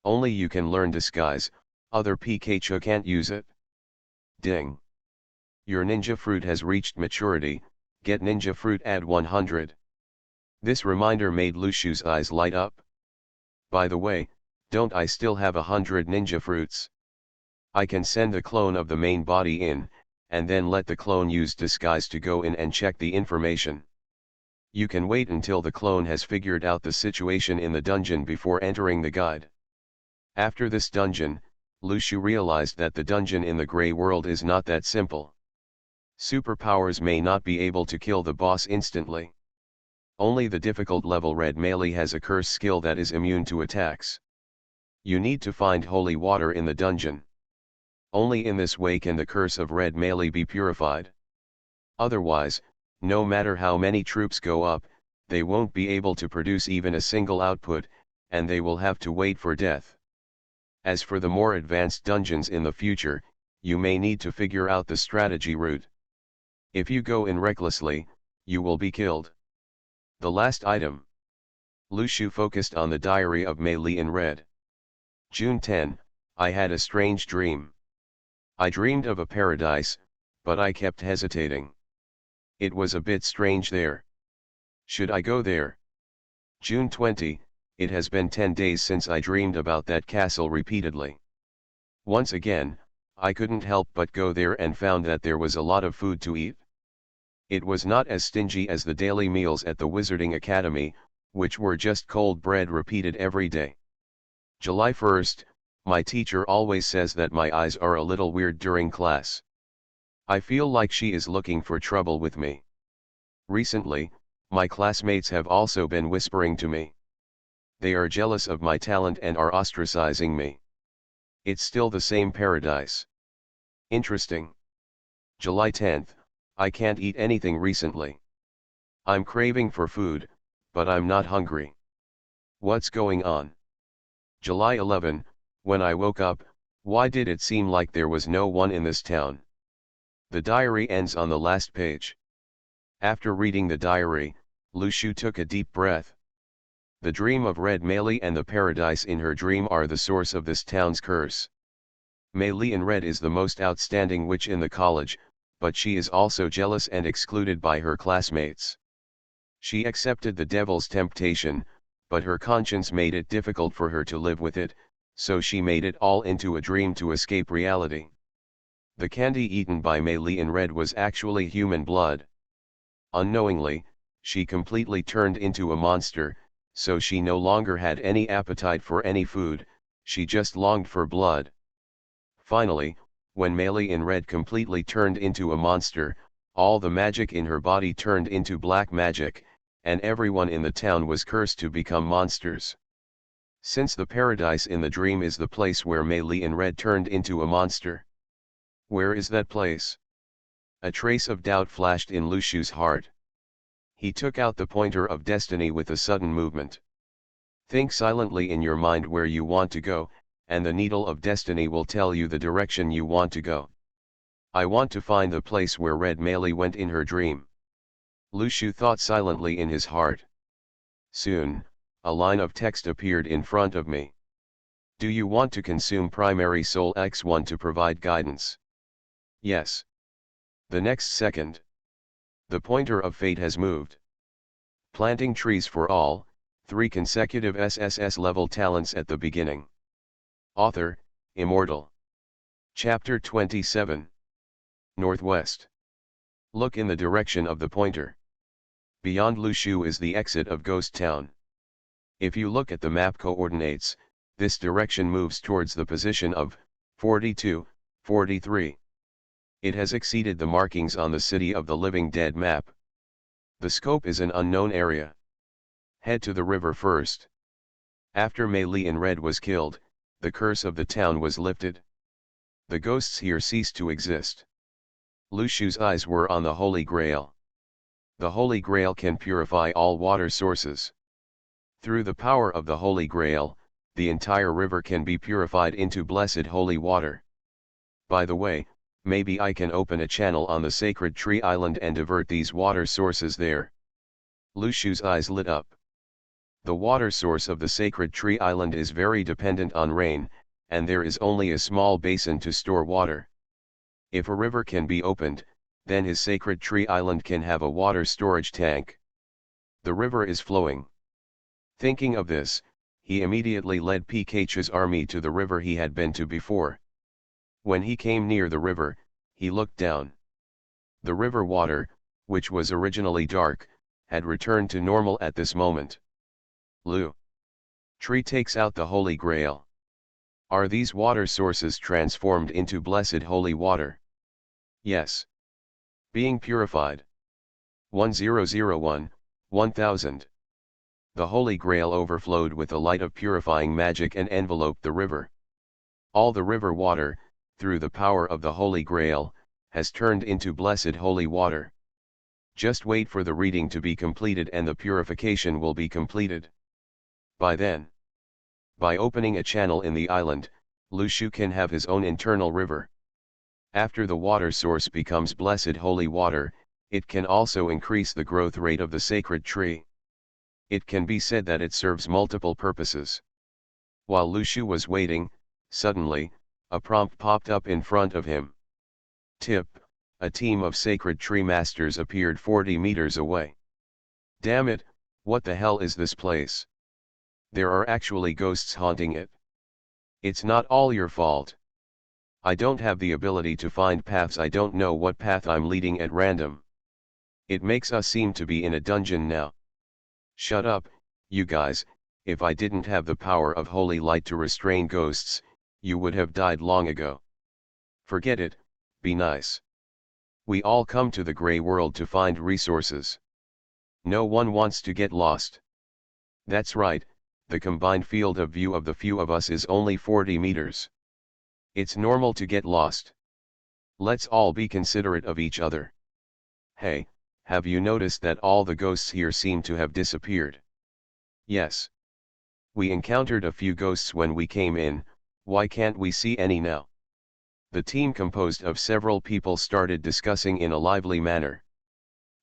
Only you can learn disguise, other Pikachu can't use it. Ding! Your ninja fruit has reached maturity, get ninja fruit add 100. This reminder made Lushu's eyes light up. By the way, don't I still have 100 ninja fruits? I can send a clone of the main body in, and then let the clone use disguise to go in and check the information. You can wait until the clone has figured out the situation in the dungeon before entering the guide. After this dungeon, Lushu realized that the dungeon in the Grey World is not that simple. Superpowers may not be able to kill the boss instantly. Only the difficult level Red Meili has a curse skill that is immune to attacks. You need to find holy water in the dungeon. Only in this way can the curse of Red Meili be purified. Otherwise, no matter how many troops go up, they won't be able to produce even a single output, and they will have to wait for death. As for the more advanced dungeons in the future, you may need to figure out the strategy route. If you go in recklessly, you will be killed. The last item. Lushu focused on the diary of Meili in red. June 10, I had a strange dream. I dreamed of a paradise, but I kept hesitating. It was a bit strange there. Should I go there? June 20, it has been 10 days since I dreamed about that castle repeatedly. Once again, I couldn't help but go there and found that there was a lot of food to eat. It was not as stingy as the daily meals at the Wizarding Academy, which were just cold bread repeated every day. July 1st, my teacher always says that my eyes are a little weird during class. I feel like she is looking for trouble with me. Recently, my classmates have also been whispering to me. They are jealous of my talent and are ostracizing me. It's still the same paradise. Interesting. July 10th, I can't eat anything recently. I'm craving for food, but I'm not hungry. What's going on? July 11, when I woke up, why did it seem like there was no one in this town? The diary ends on the last page. After reading the diary, Lushu took a deep breath. The dream of Red Meili and the paradise in her dream are the source of this town's curse. Meili in Red is the most outstanding witch in the college, but she is also jealous and excluded by her classmates. She accepted the devil's temptation, but her conscience made it difficult for her to live with it, so she made it all into a dream to escape reality. The candy eaten by Meili in Red was actually human blood. Unknowingly, she completely turned into a monster, so she no longer had any appetite for any food, she just longed for blood. Finally, when Meili in Red completely turned into a monster, all the magic in her body turned into black magic, and everyone in the town was cursed to become monsters. Since the paradise in the dream is the place where Meili in Red turned into a monster. Where is that place? A trace of doubt flashed in Lushu's heart. He took out the pointer of destiny with a sudden movement. Think silently in your mind where you want to go, and the needle of destiny will tell you the direction you want to go. I want to find the place where Red Meili went in her dream. Lushu thought silently in his heart. Soon, a line of text appeared in front of me. Do you want to consume primary soul X1 to provide guidance? Yes. The next second, the pointer of fate has moved. Planting trees for all, 3 consecutive SSS-level talents at the beginning. Author, Immortal. Chapter 27. Northwest. Look in the direction of the pointer. Beyond Lushu is the exit of Ghost Town. If you look at the map coordinates, this direction moves towards the position of 42, 43. It has exceeded the markings on the City of the Living Dead map. The scope is an unknown area. Head to the river first. After Meili in Red was killed, the curse of the town was lifted. The ghosts here ceased to exist. Lushu's eyes were on the Holy Grail. The Holy Grail can purify all water sources. Through the power of the Holy Grail, the entire river can be purified into blessed holy water. By the way, maybe I can open a channel on the sacred tree island and divert these water sources there. Lushu's eyes lit up. The water source of the sacred tree island is very dependent on rain, and there is only a small basin to store water. If a river can be opened, then his sacred tree island can have a water storage tank. The river is flowing. Thinking of this, he immediately led Pikachu's army to the river he had been to before. When he came near the river, he looked down. The river water, which was originally dark, had returned to normal at this moment. Lu. Tree takes out the Holy Grail. Are these water sources transformed into blessed holy water? Yes. Being purified. 1001, 1000. The Holy Grail overflowed with the light of purifying magic and enveloped the river. All the river water, through the power of the Holy Grail, has turned into blessed holy water. Just wait for the reading to be completed and the purification will be completed. By then, by opening a channel in the island, Lushu can have his own internal river. After the water source becomes blessed holy water, it can also increase the growth rate of the sacred tree. It can be said that it serves multiple purposes. While Lushu was waiting, suddenly, a prompt popped up in front of him. Tip, a team of sacred tree masters appeared 40 meters away. Damn it, what the hell is this place? There are actually ghosts haunting it. It's not all your fault. I don't have the ability to find paths. I don't know what path I'm leading at random. It makes us seem to be in a dungeon now. Shut up, you guys. If I didn't have the power of holy light to restrain ghosts, you would have died long ago. Forget it, be nice. We all come to the gray world to find resources. No one wants to get lost. That's right, the combined field of view of the few of us is only 40 meters. It's normal to get lost. Let's all be considerate of each other. Hey, have you noticed that all the ghosts here seem to have disappeared? Yes. We encountered a few ghosts when we came in, why can't we see any now? The team composed of several people started discussing in a lively manner.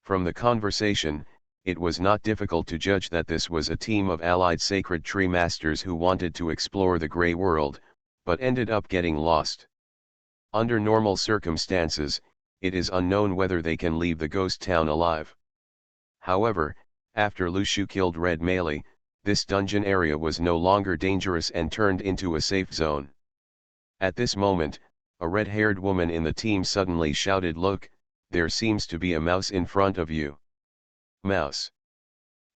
From the conversation, it was not difficult to judge that this was a team of allied sacred tree masters who wanted to explore the gray world, but ended up getting lost. Under normal circumstances, it is unknown whether they can leave the ghost town alive. However, after Lushu killed Red Melee, this dungeon area was no longer dangerous and turned into a safe zone. At this moment, a red-haired woman in the team suddenly shouted, "Look, there seems to be a mouse in front of you." Mouse.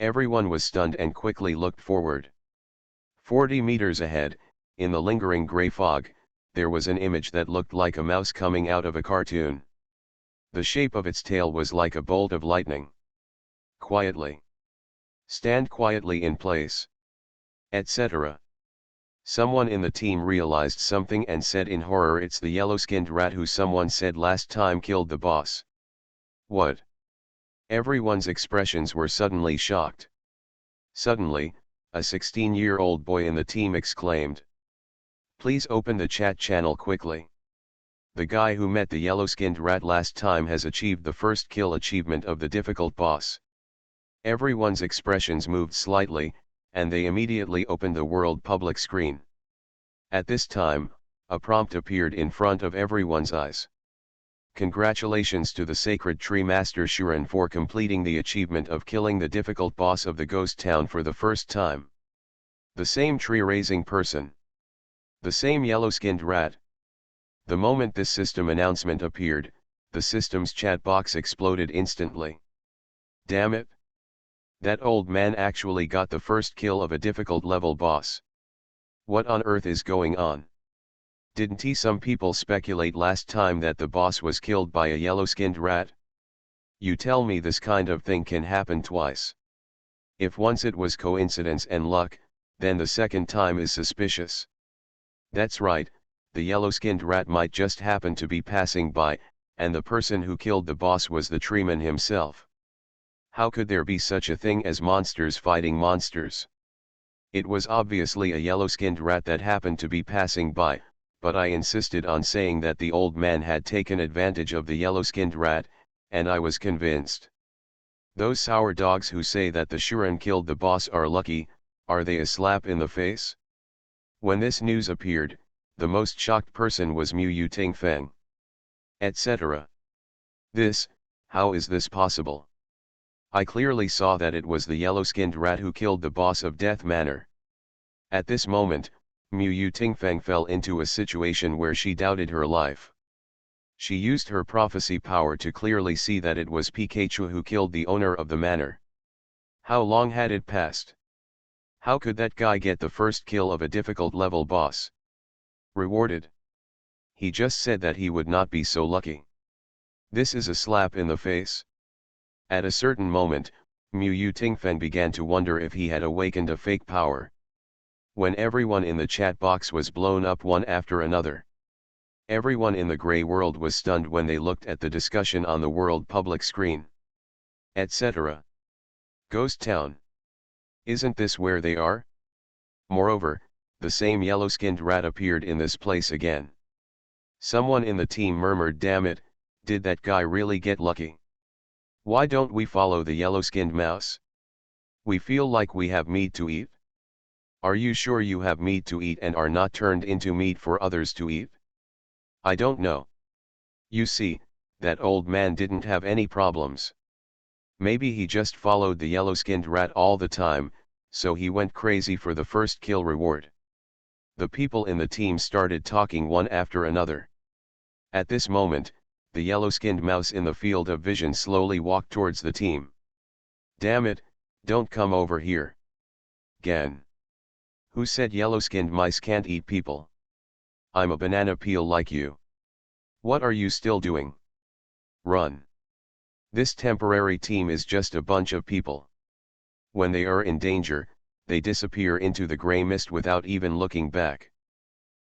Everyone was stunned and quickly looked forward. 40 meters ahead, in the lingering gray fog, there was an image that looked like a mouse coming out of a cartoon. The shape of its tail was like a bolt of lightning. Quietly. Stand quietly in place. Etc. Someone in the team realized something and said in horror, "It's the yellow-skinned rat who someone said last time killed the boss." What? Everyone's expressions were suddenly shocked. Suddenly, a 16-year-old boy in the team exclaimed, "Please open the chat channel quickly. The guy who met the yellow-skinned rat last time has achieved the first kill achievement of the difficult boss." Everyone's expressions moved slightly, and they immediately opened the world public screen. At this time, a prompt appeared in front of everyone's eyes. Congratulations to the Sacred Tree Master Shuren for completing the achievement of killing the difficult boss of the ghost town for the first time. The same tree-raising person. The same yellow-skinned rat. The moment this system announcement appeared, the system's chat box exploded instantly. Damn it! That old man actually got the first kill of a difficult level boss. What on earth is going on? Didn't some people speculate last time that the boss was killed by a yellow-skinned rat? You tell me this kind of thing can happen twice. If once it was coincidence and luck, then the second time is suspicious. That's right, the yellow-skinned rat might just happen to be passing by, and the person who killed the boss was the treeman himself. How could there be such a thing as monsters fighting monsters? It was obviously a yellow-skinned rat that happened to be passing by, but I insisted on saying that the old man had taken advantage of the yellow-skinned rat, and I was convinced. Those sour dogs who say that the Shuren killed the boss are lucky, are they a slap in the face? When this news appeared, the most shocked person was Mu Tingfeng. Etc. How is this possible? I clearly saw that it was the yellow-skinned rat who killed the boss of Death Manor. At this moment, Mu Tingfeng fell into a situation where she doubted her life. She used her prophecy power to clearly see that it was Pikachu who killed the owner of the manor. How long had it passed? How could that guy get the first kill of a difficult level boss? Rewarded. He just said that he would not be so lucky. This is a slap in the face. At a certain moment, Mu Tingfeng began to wonder if he had awakened a fake power. When everyone in the chat box was blown up one after another. Everyone in the gray world was stunned when they looked at the discussion on the world public screen. Etc. Ghost Town. Isn't this where they are? Moreover, the same yellow-skinned rat appeared in this place again. Someone in the team murmured, "Damn it, did that guy really get lucky? Why don't we follow the yellow-skinned mouse? We feel like we have meat to eat." Are you sure you have meat to eat and are not turned into meat for others to eat? I don't know. You see, that old man didn't have any problems. Maybe he just followed the yellow-skinned rat all the time, so he went crazy for the first kill reward. The people in the team started talking one after another. At this moment, the yellow-skinned mouse in the field of vision slowly walked towards the team. "Damn it, don't come over here. Gan. Who said yellow-skinned mice can't eat people? I'm a banana peel like you. What are you still doing? Run. This temporary team is just a bunch of people. When they are in danger, they disappear into the gray mist without even looking back."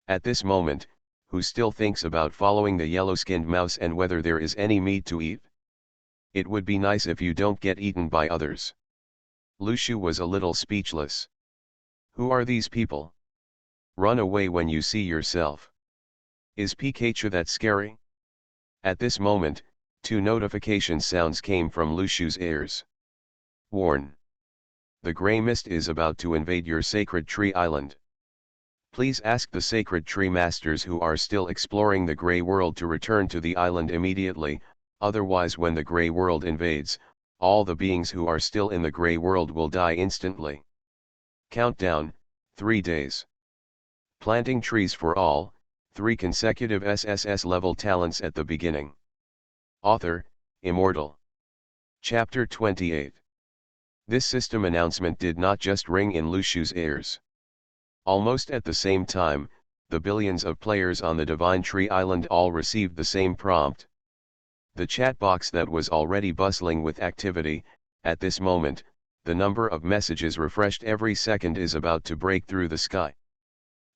At this moment, who still thinks about following the yellow-skinned mouse and whether there is any meat to eat? It would be nice if you don't get eaten by others. Lushu was a little speechless. Who are these people? Run away when you see yourself. Is Pikachu that scary? At this moment, 2 notification sounds came from Lushu's ears. Warn. The gray mist is about to invade your sacred tree island. Please ask the sacred tree masters who are still exploring the gray world to return to the island immediately, otherwise when the gray world invades, all the beings who are still in the gray world will die instantly. Countdown, 3 days. Planting trees for all, 3 consecutive SSS-level talents at the beginning. Author, Immortal. Chapter 28. This system announcement did not just ring in Lushu's ears. Almost at the same time, the billions of players on the Divine Tree Island all received the same prompt. The chat box that was already bustling with activity, at this moment, the number of messages refreshed every second is about to break through the sky.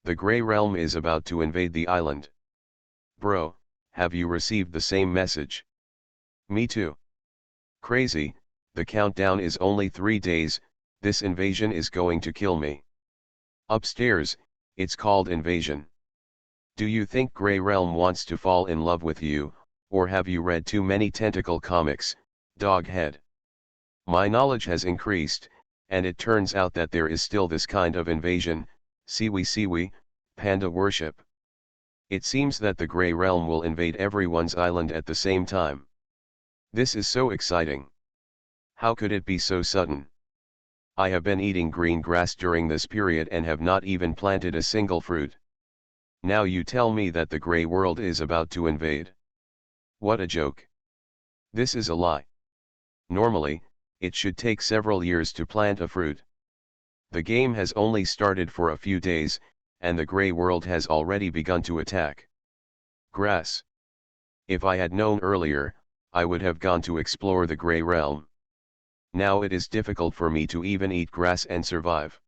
The Grey Realm is about to invade the island. Bro, have you received the same message? Me too. Crazy, the countdown is only 3 days, this invasion is going to kill me. Upstairs, it's called invasion. Do you think Grey Realm wants to fall in love with you, or have you read too many tentacle comics, doghead? My knowledge has increased, and it turns out that there is still this kind of invasion, siwi, panda worship. It seems that the Grey Realm will invade everyone's island at the same time. This is so exciting. How could it be so sudden? I have been eating green grass during this period and have not even planted a single fruit. Now you tell me that the Grey World is about to invade. What a joke. This is a lie. Normally, it should take several years to plant a fruit. The game has only started for a few days, and the Grey World has already begun to attack. Grass. If I had known earlier, I would have gone to explore the Grey Realm. Now it is difficult for me to even eat grass and survive.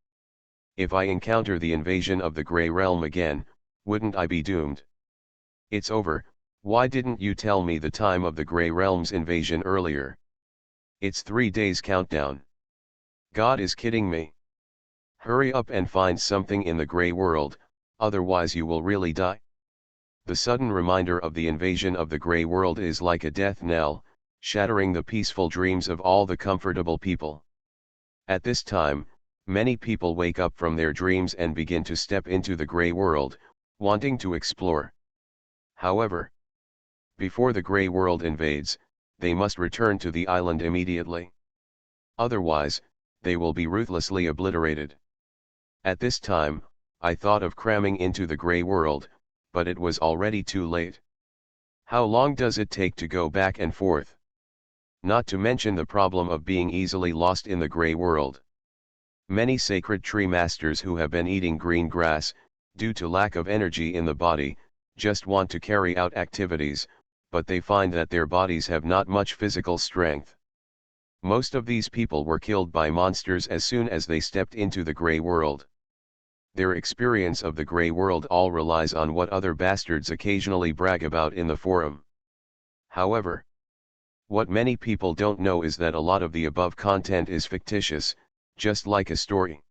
If I encounter the invasion of the Grey Realm again, wouldn't I be doomed? It's over, why didn't you tell me the time of the Grey Realm's invasion earlier? It's 3 days countdown. God is kidding me. Hurry up and find something in the Grey World, otherwise you will really die. The sudden reminder of the invasion of the Grey World is like a death knell, shattering the peaceful dreams of all the comfortable people. At this time, many people wake up from their dreams and begin to step into the Grey World, wanting to explore. However, before the Grey World invades, they must return to the island immediately. Otherwise, they will be ruthlessly obliterated. At this time, I thought of cramming into the Grey World, but it was already too late. How long does it take to go back and forth? Not to mention the problem of being easily lost in the Grey World. Many sacred tree masters who have been eating green grass, due to lack of energy in the body, just want to carry out activities, but they find that their bodies have not much physical strength. Most of these people were killed by monsters as soon as they stepped into the Grey World. Their experience of the Grey World all relies on what other bastards occasionally brag about in the forum. However, what many people don't know is that a lot of the above content is fictitious, just like a story.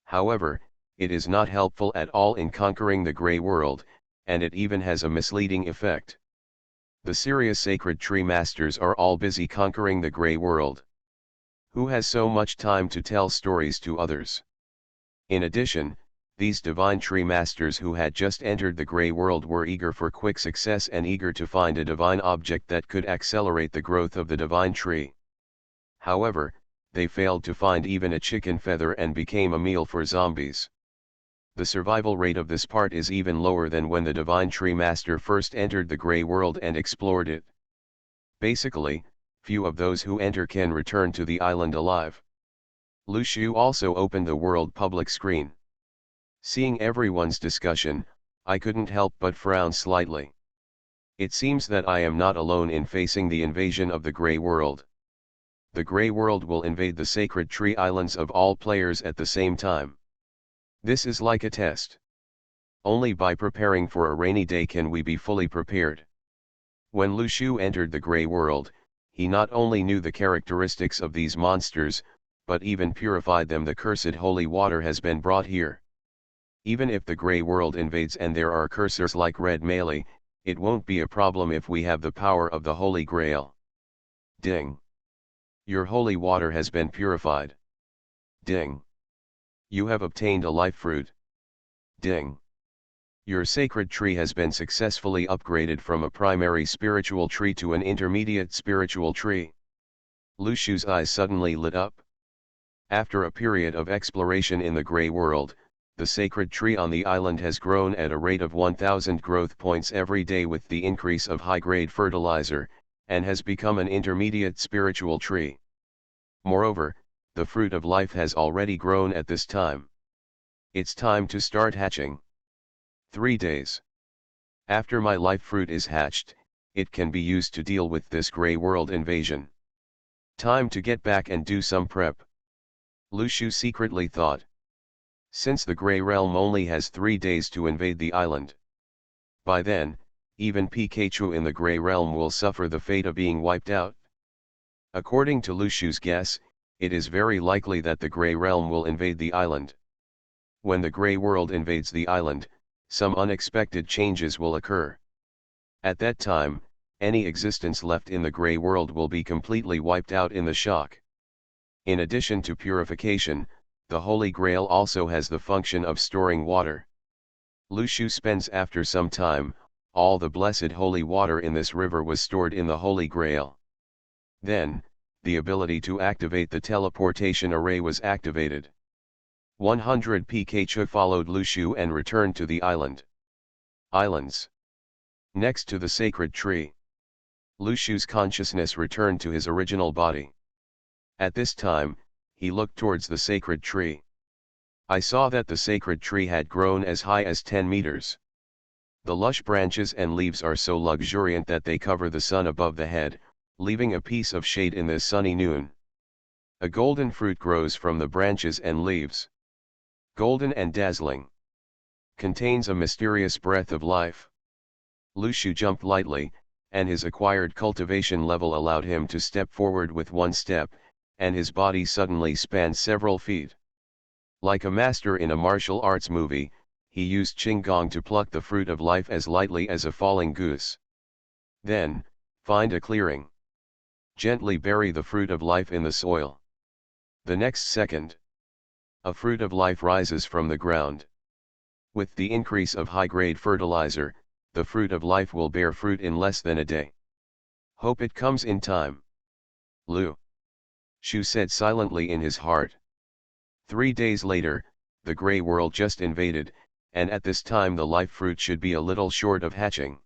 However, it is not helpful at all in conquering the Grey World, and it even has a misleading effect. The serious sacred tree masters are all busy conquering the Grey World. Who has so much time to tell stories to others? In addition, these divine tree masters who had just entered the Grey World were eager for quick success and eager to find a divine object that could accelerate the growth of the divine tree. However, they failed to find even a chicken feather and became a meal for zombies. The survival rate of this part is even lower than when the Divine Tree Master first entered the Grey World and explored it. Basically, few of those who enter can return to the island alive. Lu Shu also opened the world public screen. Seeing everyone's discussion, I couldn't help but frown slightly. It seems that I am not alone in facing the invasion of the Grey World. The Grey World will invade the Sacred Tree Islands of all players at the same time. This is like a test. Only by preparing for a rainy day can we be fully prepared. When Lu Shu entered the Grey World, he not only knew the characteristics of these monsters, but even purified them. The cursed holy water has been brought here. Even if the Grey World invades and there are cursors like Red Melee, it won't be a problem if we have the power of the Holy Grail. Ding. Your holy water has been purified. Ding. You have obtained a life fruit. Ding. Your sacred tree has been successfully upgraded from a primary spiritual tree to an intermediate spiritual tree. Lu Shu's eyes suddenly lit up. After a period of exploration in the Grey World, the sacred tree on the island has grown at a rate of 1,000 growth points every day with the increase of high-grade fertilizer, and has become an intermediate spiritual tree. Moreover, the fruit of life has already grown at this time. It's time to start hatching. 3 days. After my life fruit is hatched, it can be used to deal with this Grey World invasion. Time to get back and do some prep. Lu Shu secretly thought. Since the Grey Realm only has 3 days to invade the island. By then, even Pikachu in the Grey Realm will suffer the fate of being wiped out. According to Lu Shu's guess, it is very likely that the Grey Realm will invade the island. When the Grey World invades the island, some unexpected changes will occur. At that time, any existence left in the Grey World will be completely wiped out in the shock. In addition to purification, the Holy Grail also has the function of storing water. Lu Shu spends after some time, all the blessed holy water in this river was stored in the Holy Grail. Then, the ability to activate the teleportation array was activated. 100 Pikachu followed Lu Shu and returned to the island. Islands. Next to the sacred tree. Lu Shu's consciousness returned to his original body. At this time, he looked towards the sacred tree. I saw that the sacred tree had grown as high as 10 meters. The lush branches and leaves are so luxuriant that they cover the sun above the head, leaving a piece of shade in this sunny noon. A golden fruit grows from the branches and leaves. Golden and dazzling. Contains a mysterious breath of life. Lu Shu jumped lightly, and his acquired cultivation level allowed him to step forward with one step, and his body suddenly spanned several feet. Like a master in a martial arts movie, he used Qinggong to pluck the fruit of life as lightly as a falling goose. Then, find a clearing. Gently bury the fruit of life in the soil. The next second, a fruit of life rises from the ground. With the increase of high-grade fertilizer, the fruit of life will bear fruit in less than a day. Hope it comes in time. Lu Shu said silently in his heart. 3 days later, the Grey World just invaded, and at this time the life fruit should be a little short of hatching.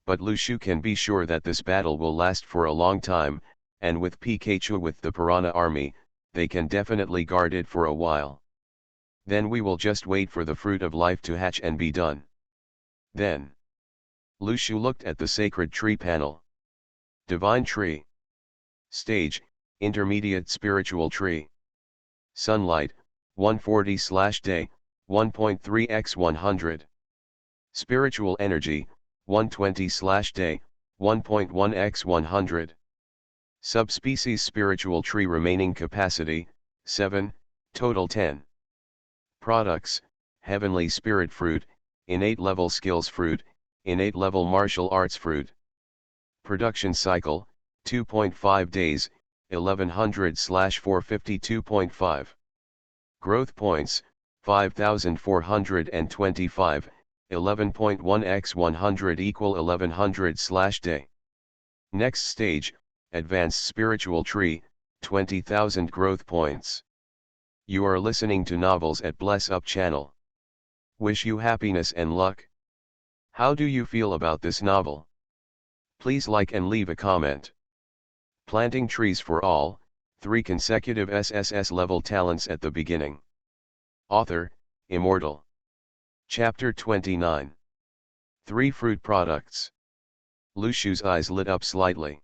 But Lu Shu can be sure that this battle will last for a long time, and with Pikachu with the Piranha army, they can definitely guard it for a while. Then we will just wait for the fruit of life to hatch and be done. Then, Lu Shu looked at the sacred tree panel. Divine tree. Stage, intermediate spiritual tree. Sunlight, 140/day, 1.3x100. Spiritual energy, 120/day, 1.1x100. Subspecies spiritual tree remaining capacity, 7, total 10. Products, heavenly spirit fruit, innate level skills fruit, innate level martial arts fruit. Production cycle, 2.5 days, 1100/452.5. Growth points, 5425, 11.1x100 equal 1100/day. Next stage, advanced spiritual tree, 20,000 growth points. You are listening to novels at Bless Up channel. Wish you happiness and luck. How do you feel about this novel? Please like and leave a comment. Planting trees for all, 3 consecutive SSS-level talents at the beginning. Author, Immortal. Chapter 29. 3 fruit products. Lushu's eyes lit up slightly.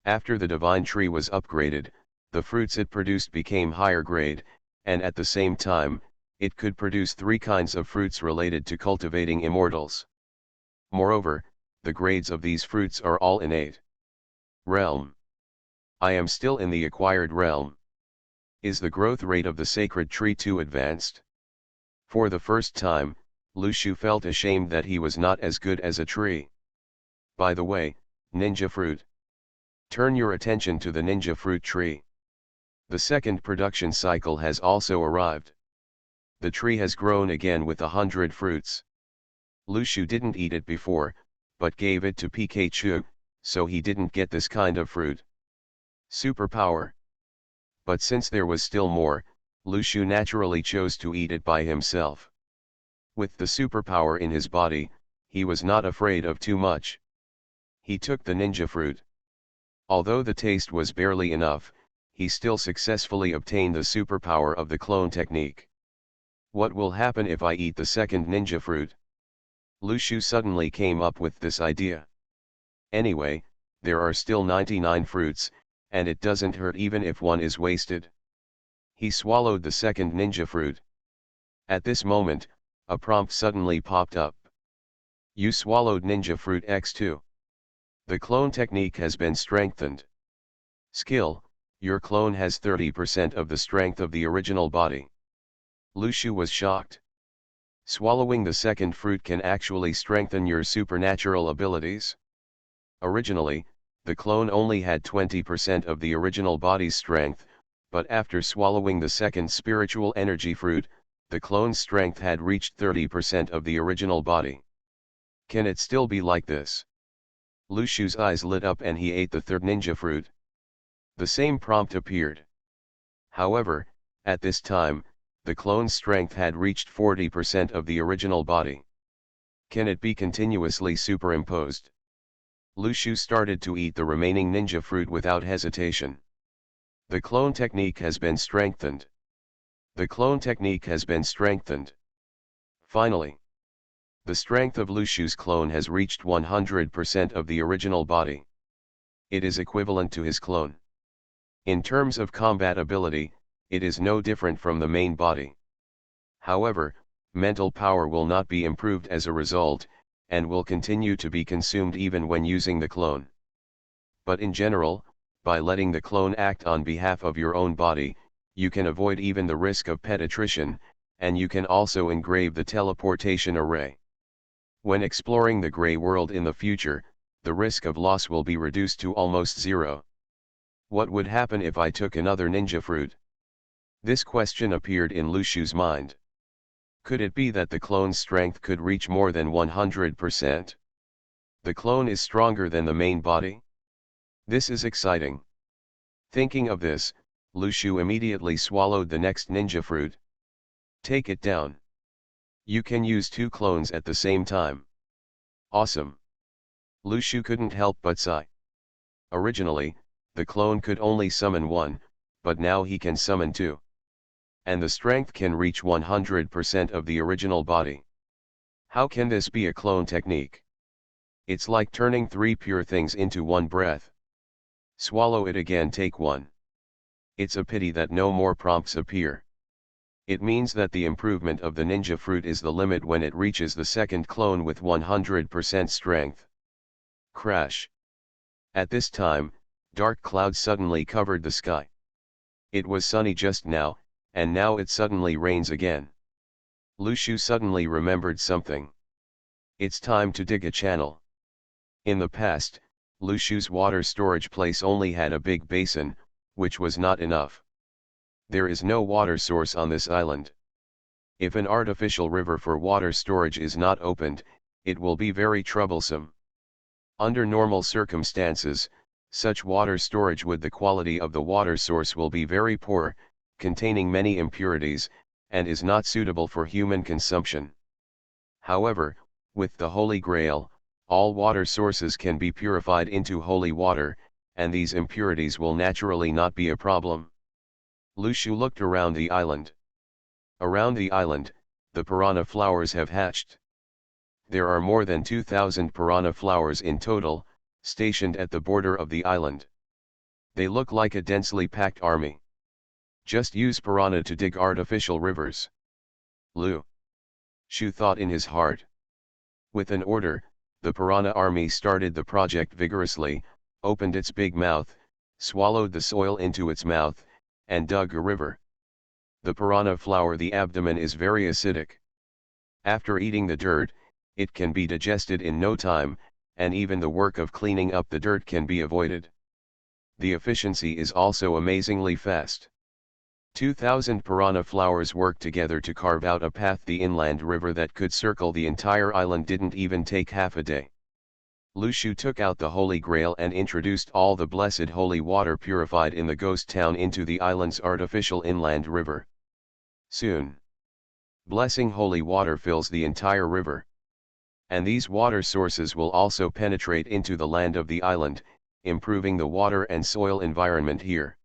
After the divine tree was upgraded, the fruits it produced became higher grade, and at the same time, it could produce 3 kinds of fruits related to cultivating immortals. Moreover, the grades of these fruits are all innate. Realm. I am still in the acquired realm. Is the growth rate of the sacred tree too advanced? For the first time, Lushu felt ashamed that he was not as good as a tree. By the way, ninja fruit. Turn your attention to the ninja fruit tree. The second production cycle has also arrived. The tree has grown again with 100 fruits. Lushu didn't eat it before, but gave it to Pikachu, so he didn't get this kind of fruit. Superpower. But since there was still more, Lushu naturally chose to eat it by himself. With the superpower in his body, he was not afraid of too much. He took the ninja fruit. Although the taste was barely enough, he still successfully obtained the superpower of the clone technique. What will happen if I eat the second ninja fruit? Lushu suddenly came up with this idea. Anyway, there are still 99 fruits, and it doesn't hurt even if one is wasted. He swallowed the second ninja fruit. At this moment, a prompt suddenly popped up. You swallowed ninja fruit X2. The clone technique has been strengthened. Skill, your clone has 30% of the strength of the original body. Lushu was shocked. Swallowing the second fruit can actually strengthen your supernatural abilities. Originally, the clone only had 20% of the original body's strength, but after swallowing the second spiritual energy fruit, the clone's strength had reached 30% of the original body. Can it still be like this? Lushu's eyes lit up and he ate the third ninja fruit. The same prompt appeared. However, at this time, the clone's strength had reached 40% of the original body. Can it be continuously superimposed? Lushu started to eat the remaining ninja fruit without hesitation. The clone technique has been strengthened. The clone technique has been strengthened. Finally, the strength of Lushu's clone has reached 100% of the original body. It is equivalent to his clone. In terms of combat ability, it is no different from the main body. However, mental power will not be improved as a result, and will continue to be consumed even when using the clone. But in general, by letting the clone act on behalf of your own body, you can avoid even the risk of pet attrition, and you can also engrave the teleportation array. When exploring the gray world in the future, the risk of loss will be reduced to almost zero. What would happen if I took another ninja fruit? This question appeared in Lushu's mind. Could it be that the clone's strength could reach more than 100%? The clone is stronger than the main body? This is exciting. Thinking of this, Lushu immediately swallowed the next ninja fruit. Take it down. You can use 2 clones at the same time. Awesome. Lushu couldn't help but sigh. Originally, the clone could only summon 1, but now he can summon 2. And the strength can reach 100% of the original body. How can this be a clone technique? It's like turning 3 pure things into 1 breath. Swallow it again, take 1. It's a pity that no more prompts appear. It means that the improvement of the ninja fruit is the limit when it reaches the second clone with 100% strength. Crash. At this time, dark clouds suddenly covered the sky. It was sunny just now, and now it suddenly rains again. Lushu suddenly remembered something. It's time to dig a channel. In the past, Lushu's water storage place only had a big basin, which was not enough. There is no water source on this island. If an artificial river for water storage is not opened, it will be very troublesome. Under normal circumstances, such water storage with the quality of the water source will be very poor, containing many impurities, and is not suitable for human consumption. However, with the Holy Grail, all water sources can be purified into holy water, and these impurities will naturally not be a problem. Lu Shu looked around the island. Around the island, the piranha flowers have hatched. There are more than 2,000 piranha flowers in total, stationed at the border of the island. They look like a densely packed army. Just use piranha to dig artificial rivers. Lu Shu thought in his heart. With an order, the piranha army started the project vigorously, opened its big mouth, swallowed the soil into its mouth, and dug a river. The piranha flower, the abdomen is very acidic. After eating the dirt, it can be digested in no time, and even the work of cleaning up the dirt can be avoided. The efficiency is also amazingly fast. 2,000 piranha flowers worked together to carve out a path. The inland river that could circle the entire island didn't even take half a day. Lu Shu took out the Holy Grail and introduced all the blessed holy water purified in the ghost town into the island's artificial inland river. Soon, blessing holy water fills the entire river. And these water sources will also penetrate into the land of the island, improving the water and soil environment here.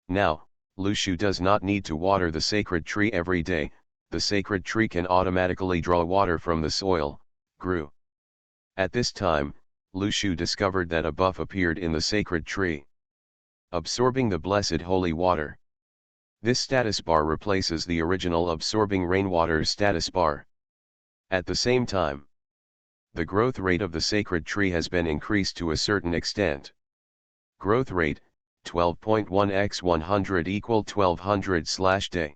Now, Lu Shu does not need to water the sacred tree every day. The sacred tree can automatically draw water from the soil, grew. At this time, Lu Shu discovered that a buff appeared in the sacred tree, absorbing the blessed holy water. This status bar replaces the original absorbing rainwater status bar. At the same time, the growth rate of the sacred tree has been increased to a certain extent. Growth rate, 12.1 x 100 equal 1200/day.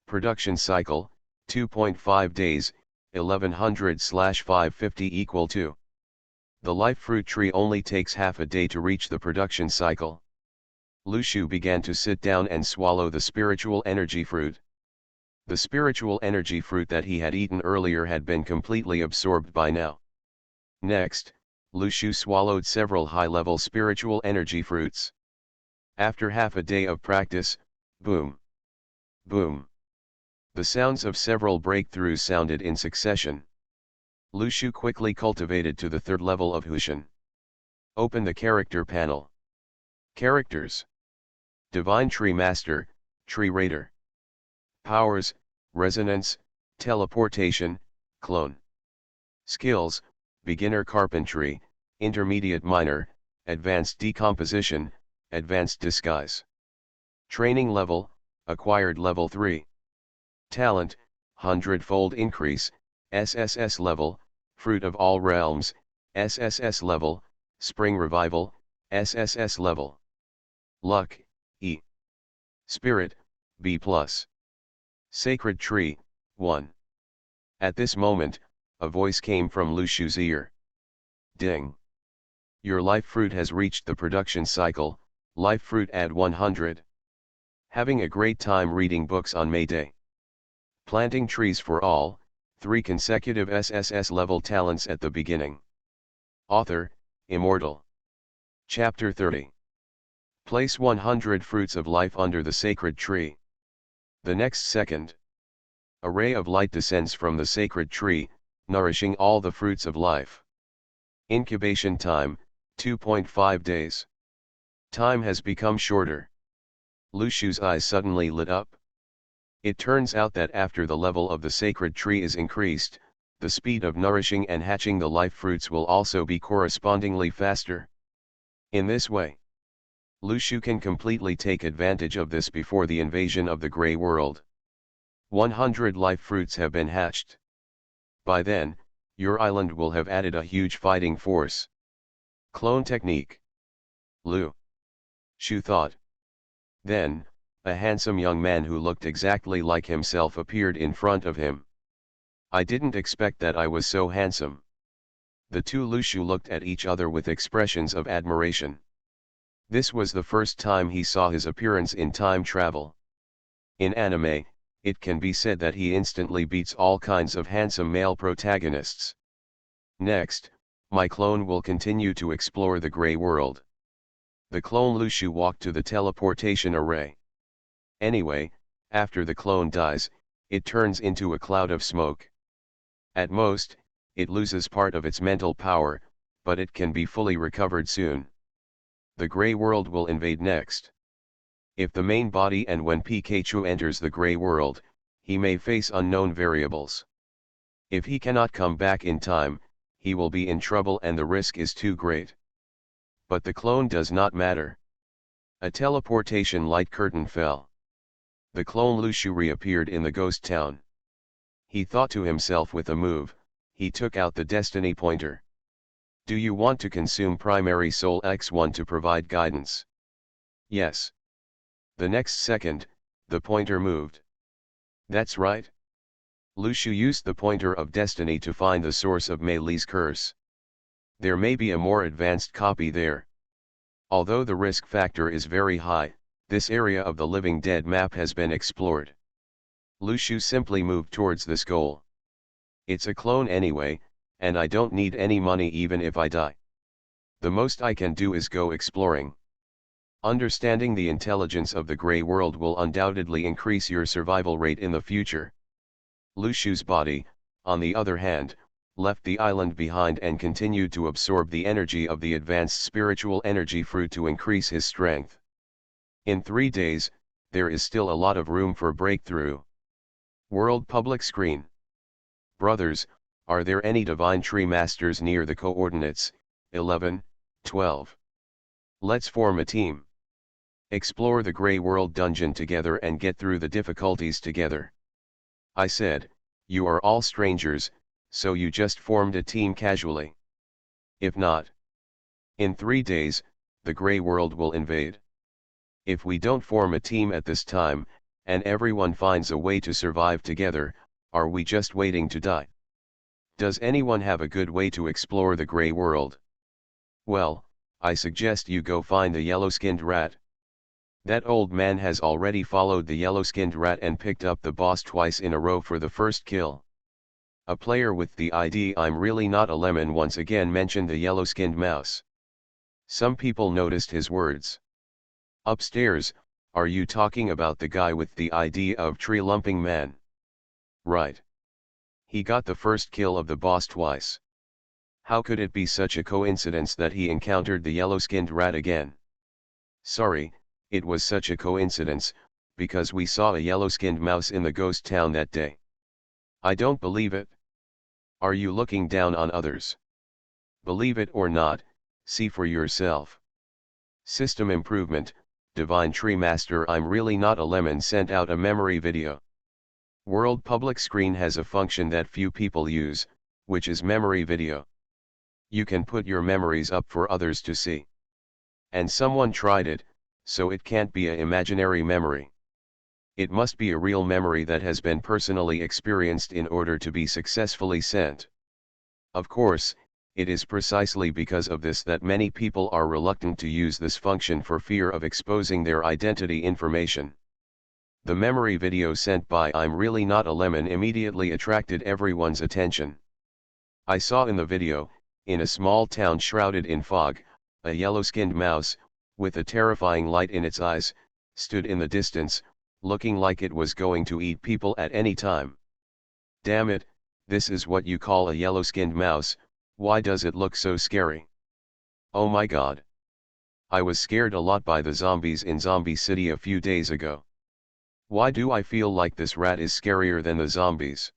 Production cycle, 2.5 days, 1100/550 equal 2. The life fruit tree only takes half a day to reach the production cycle. Lu Shu began to sit down and swallow the spiritual energy fruit. The spiritual energy fruit that he had eaten earlier had been completely absorbed by now. Next, Lu Shu swallowed several high-level spiritual energy fruits. After half a day of practice, boom, boom. The sounds of several breakthroughs sounded in succession. Lu Shu quickly cultivated to the third level of Hushan. Open the character panel. Characters. Divine Tree Master, Tree Raider. Powers, Resonance, Teleportation, Clone. Skills, Beginner Carpentry, Intermediate Miner, Advanced Decomposition, Advanced Disguise. Training Level, Acquired Level 3. Talent, 100-fold Increase, SSS-level, Fruit of All Realms, SSS-level, Spring Revival, SSS-level. Luck, E. Spirit, B+. Sacred Tree, 1. At this moment, a voice came from Lu Shu's ear. Ding! Your life fruit has reached the production cycle, life fruit add 100. Having a great time reading books on May Day. Planting trees for all, 3 consecutive SSS-level talents at the beginning. Author, Immortal. Chapter 30. Place 100 fruits of life under the sacred tree. The next second, a ray of light descends from the sacred tree, nourishing all the fruits of life. Incubation time, 2.5 days. Time has become shorter. Lu Shu's eyes suddenly lit up. It turns out that after the level of the sacred tree is increased, the speed of nourishing and hatching the life fruits will also be correspondingly faster. In this way, Lu Shu can completely take advantage of this before the invasion of the Grey World. 100 life fruits have been hatched. By then, your island will have added a huge fighting force. Clone technique. Lu Shu thought. Then, a handsome young man who looked exactly like himself appeared in front of him. I didn't expect that I was so handsome. The two Lu Shu looked at each other with expressions of admiration. This was the first time he saw his appearance in time travel. In anime, it can be said that he instantly beats all kinds of handsome male protagonists. Next, my clone will continue to explore the Grey World. The clone Lu Shu walked to the teleportation array. Anyway, after the clone dies, it turns into a cloud of smoke. At most, it loses part of its mental power, but it can be fully recovered soon. The Grey World will invade next. If the main body and when Pikachu enters the Grey World, he may face unknown variables. If he cannot come back in time, he will be in trouble and the risk is too great. But the clone does not matter. A teleportation light curtain fell. The clone Lushu reappeared in the ghost town. He thought to himself with a move, he took out the destiny pointer. Do you want to consume primary soul X1 to provide guidance? Yes. The next second, the pointer moved. That's right. Lushu used the pointer of destiny to find the source of Mei Li's curse. There may be a more advanced copy there. Although the risk factor is very high, this area of the Living Dead map has been explored. Lushu simply moved towards this goal. It's a clone anyway, and I don't need any money even if I die. The most I can do is go exploring. Understanding the intelligence of the Grey World will undoubtedly increase your survival rate in the future. Lushu's body, on the other hand, left the island behind and continued to absorb the energy of the advanced spiritual energy fruit to increase his strength. In 3 days, there is still a lot of room for breakthrough. World Public Screen. Brothers, are there any Divine Tree Masters near the coordinates, 11, 12? Let's form a team. Explore the Grey World dungeon together and get through the difficulties together. I said, you are all strangers, so you just formed a team casually. If not, in 3 days, the Grey World will invade. If we don't form a team at this time, and everyone finds a way to survive together, are we just waiting to die? Does anyone have a good way to explore the Grey World? Well, I suggest you go find the yellow-skinned rat. That old man has already followed the yellow-skinned rat and picked up the boss twice in a row for the first kill. A player with the ID "I'm really not a lemon" once again mentioned the yellow-skinned mouse. Some people noticed his words. Upstairs, are you talking about the guy with the ID of Tree Lumping Man? Right. He got the first kill of the boss twice. How could it be such a coincidence that he encountered the yellow-skinned rat again? Sorry, it was such a coincidence, because we saw a yellow-skinned mouse in the ghost town that day. I don't believe it. Are you looking down on others? Believe it or not, see for yourself. System improvement, Divine Tree Master "I'm really not a lemon" sent out a memory video. World Public Screen has a function that few people use, which is memory video. You can put your memories up for others to see. And someone tried it, so it can't be an imaginary memory. It must be a real memory that has been personally experienced in order to be successfully sent. Of course, it is precisely because of this that many people are reluctant to use this function for fear of exposing their identity information. The memory video sent by "I'm really not a lemon" immediately attracted everyone's attention. I saw in the video, in a small town shrouded in fog, a yellow-skinned mouse, with a terrifying light in its eyes, stood in the distance, looking like it was going to eat people at any time. Damn it, this is what you call a yellow-skinned mouse. Why does it look so scary? Oh my god. I was scared a lot by the zombies in Zombie City a few days ago. Why do I feel like this rat is scarier than the zombies?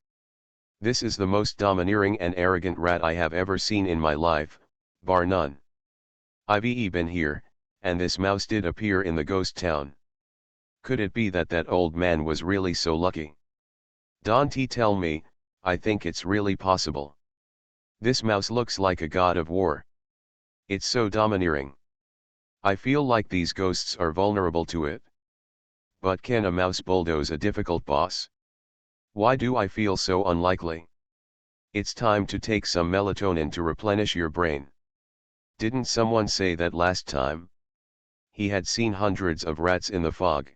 This is the most domineering and arrogant rat I have ever seen in my life, bar none. I've been here, and this mouse did appear in the ghost town. Could it be that that old man was really so lucky? Dante, tell me, I think it's really possible. This mouse looks like a god of war. It's so domineering. I feel like these ghosts are vulnerable to it. But can a mouse bulldoze a difficult boss? Why do I feel so unlikely? It's time to take some melatonin to replenish your brain. Didn't someone say that last time? He had seen hundreds of rats in the fog.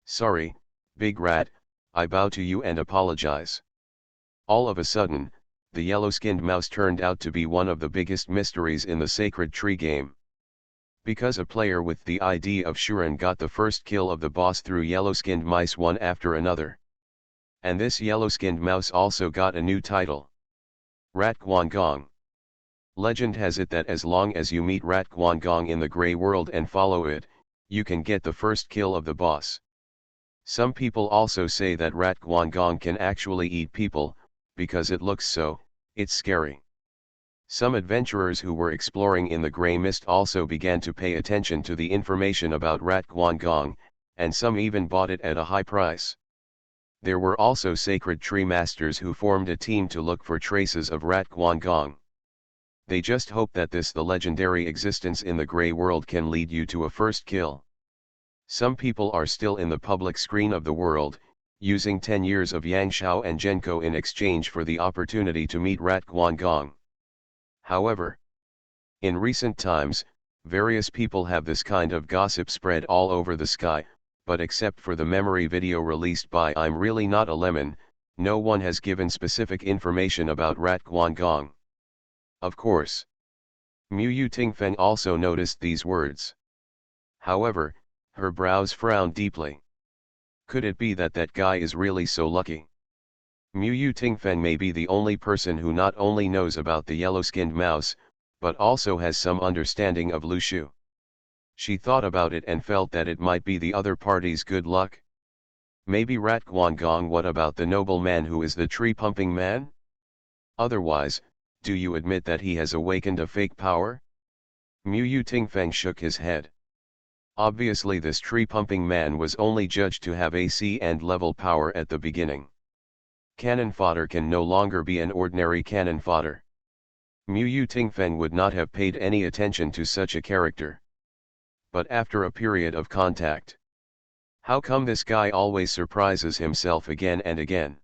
Sorry, big rat, I bow to you and apologize. All of a sudden, the yellow-skinned mouse turned out to be one of the biggest mysteries in the Sacred Tree game. Because a player with the ID of Shuren got the first kill of the boss through yellow-skinned mice one after another. And this yellow-skinned mouse also got a new title. Rat Guangong. Legend has it that as long as you meet Rat Guangong in the Grey World and follow it, you can get the first kill of the boss. Some people also say that Rat Guangong can actually eat people, because it looks so, it's scary. Some adventurers who were exploring in the Grey Mist also began to pay attention to the information about Rat Guangong, and some even bought it at a high price. There were also sacred tree masters who formed a team to look for traces of Rat Guangong. They just hope that the legendary existence in the Grey World can lead you to a first kill. Some people are still in the public screen of the world, using 10 years of Yangshao and Genko in exchange for the opportunity to meet Rat Guangong. However, in recent times, various people have this kind of gossip spread all over the sky, but except for the memory video released by I'm Really Not a Lemon, no one has given specific information about Rat Guangong. Of course, Mu Tingfeng also noticed these words. However, her brows frowned deeply. Could it be that that guy is really so lucky? Mu Tingfeng may be the only person who not only knows about the yellow-skinned mouse, but also has some understanding of Lu Shu. She thought about it and felt that it might be the other party's good luck. Maybe Rat Guangong. What about the noble man who is the tree-pumping man? Otherwise, do you admit that he has awakened a fake power? Mu Tingfeng shook his head. Obviously this tree-pumping man was only judged to have AC and level power at the beginning. Cannon fodder can no longer be an ordinary cannon fodder. Mu Tingfeng would not have paid any attention to such a character. But after a period of contact, how come this guy always surprises himself again and again?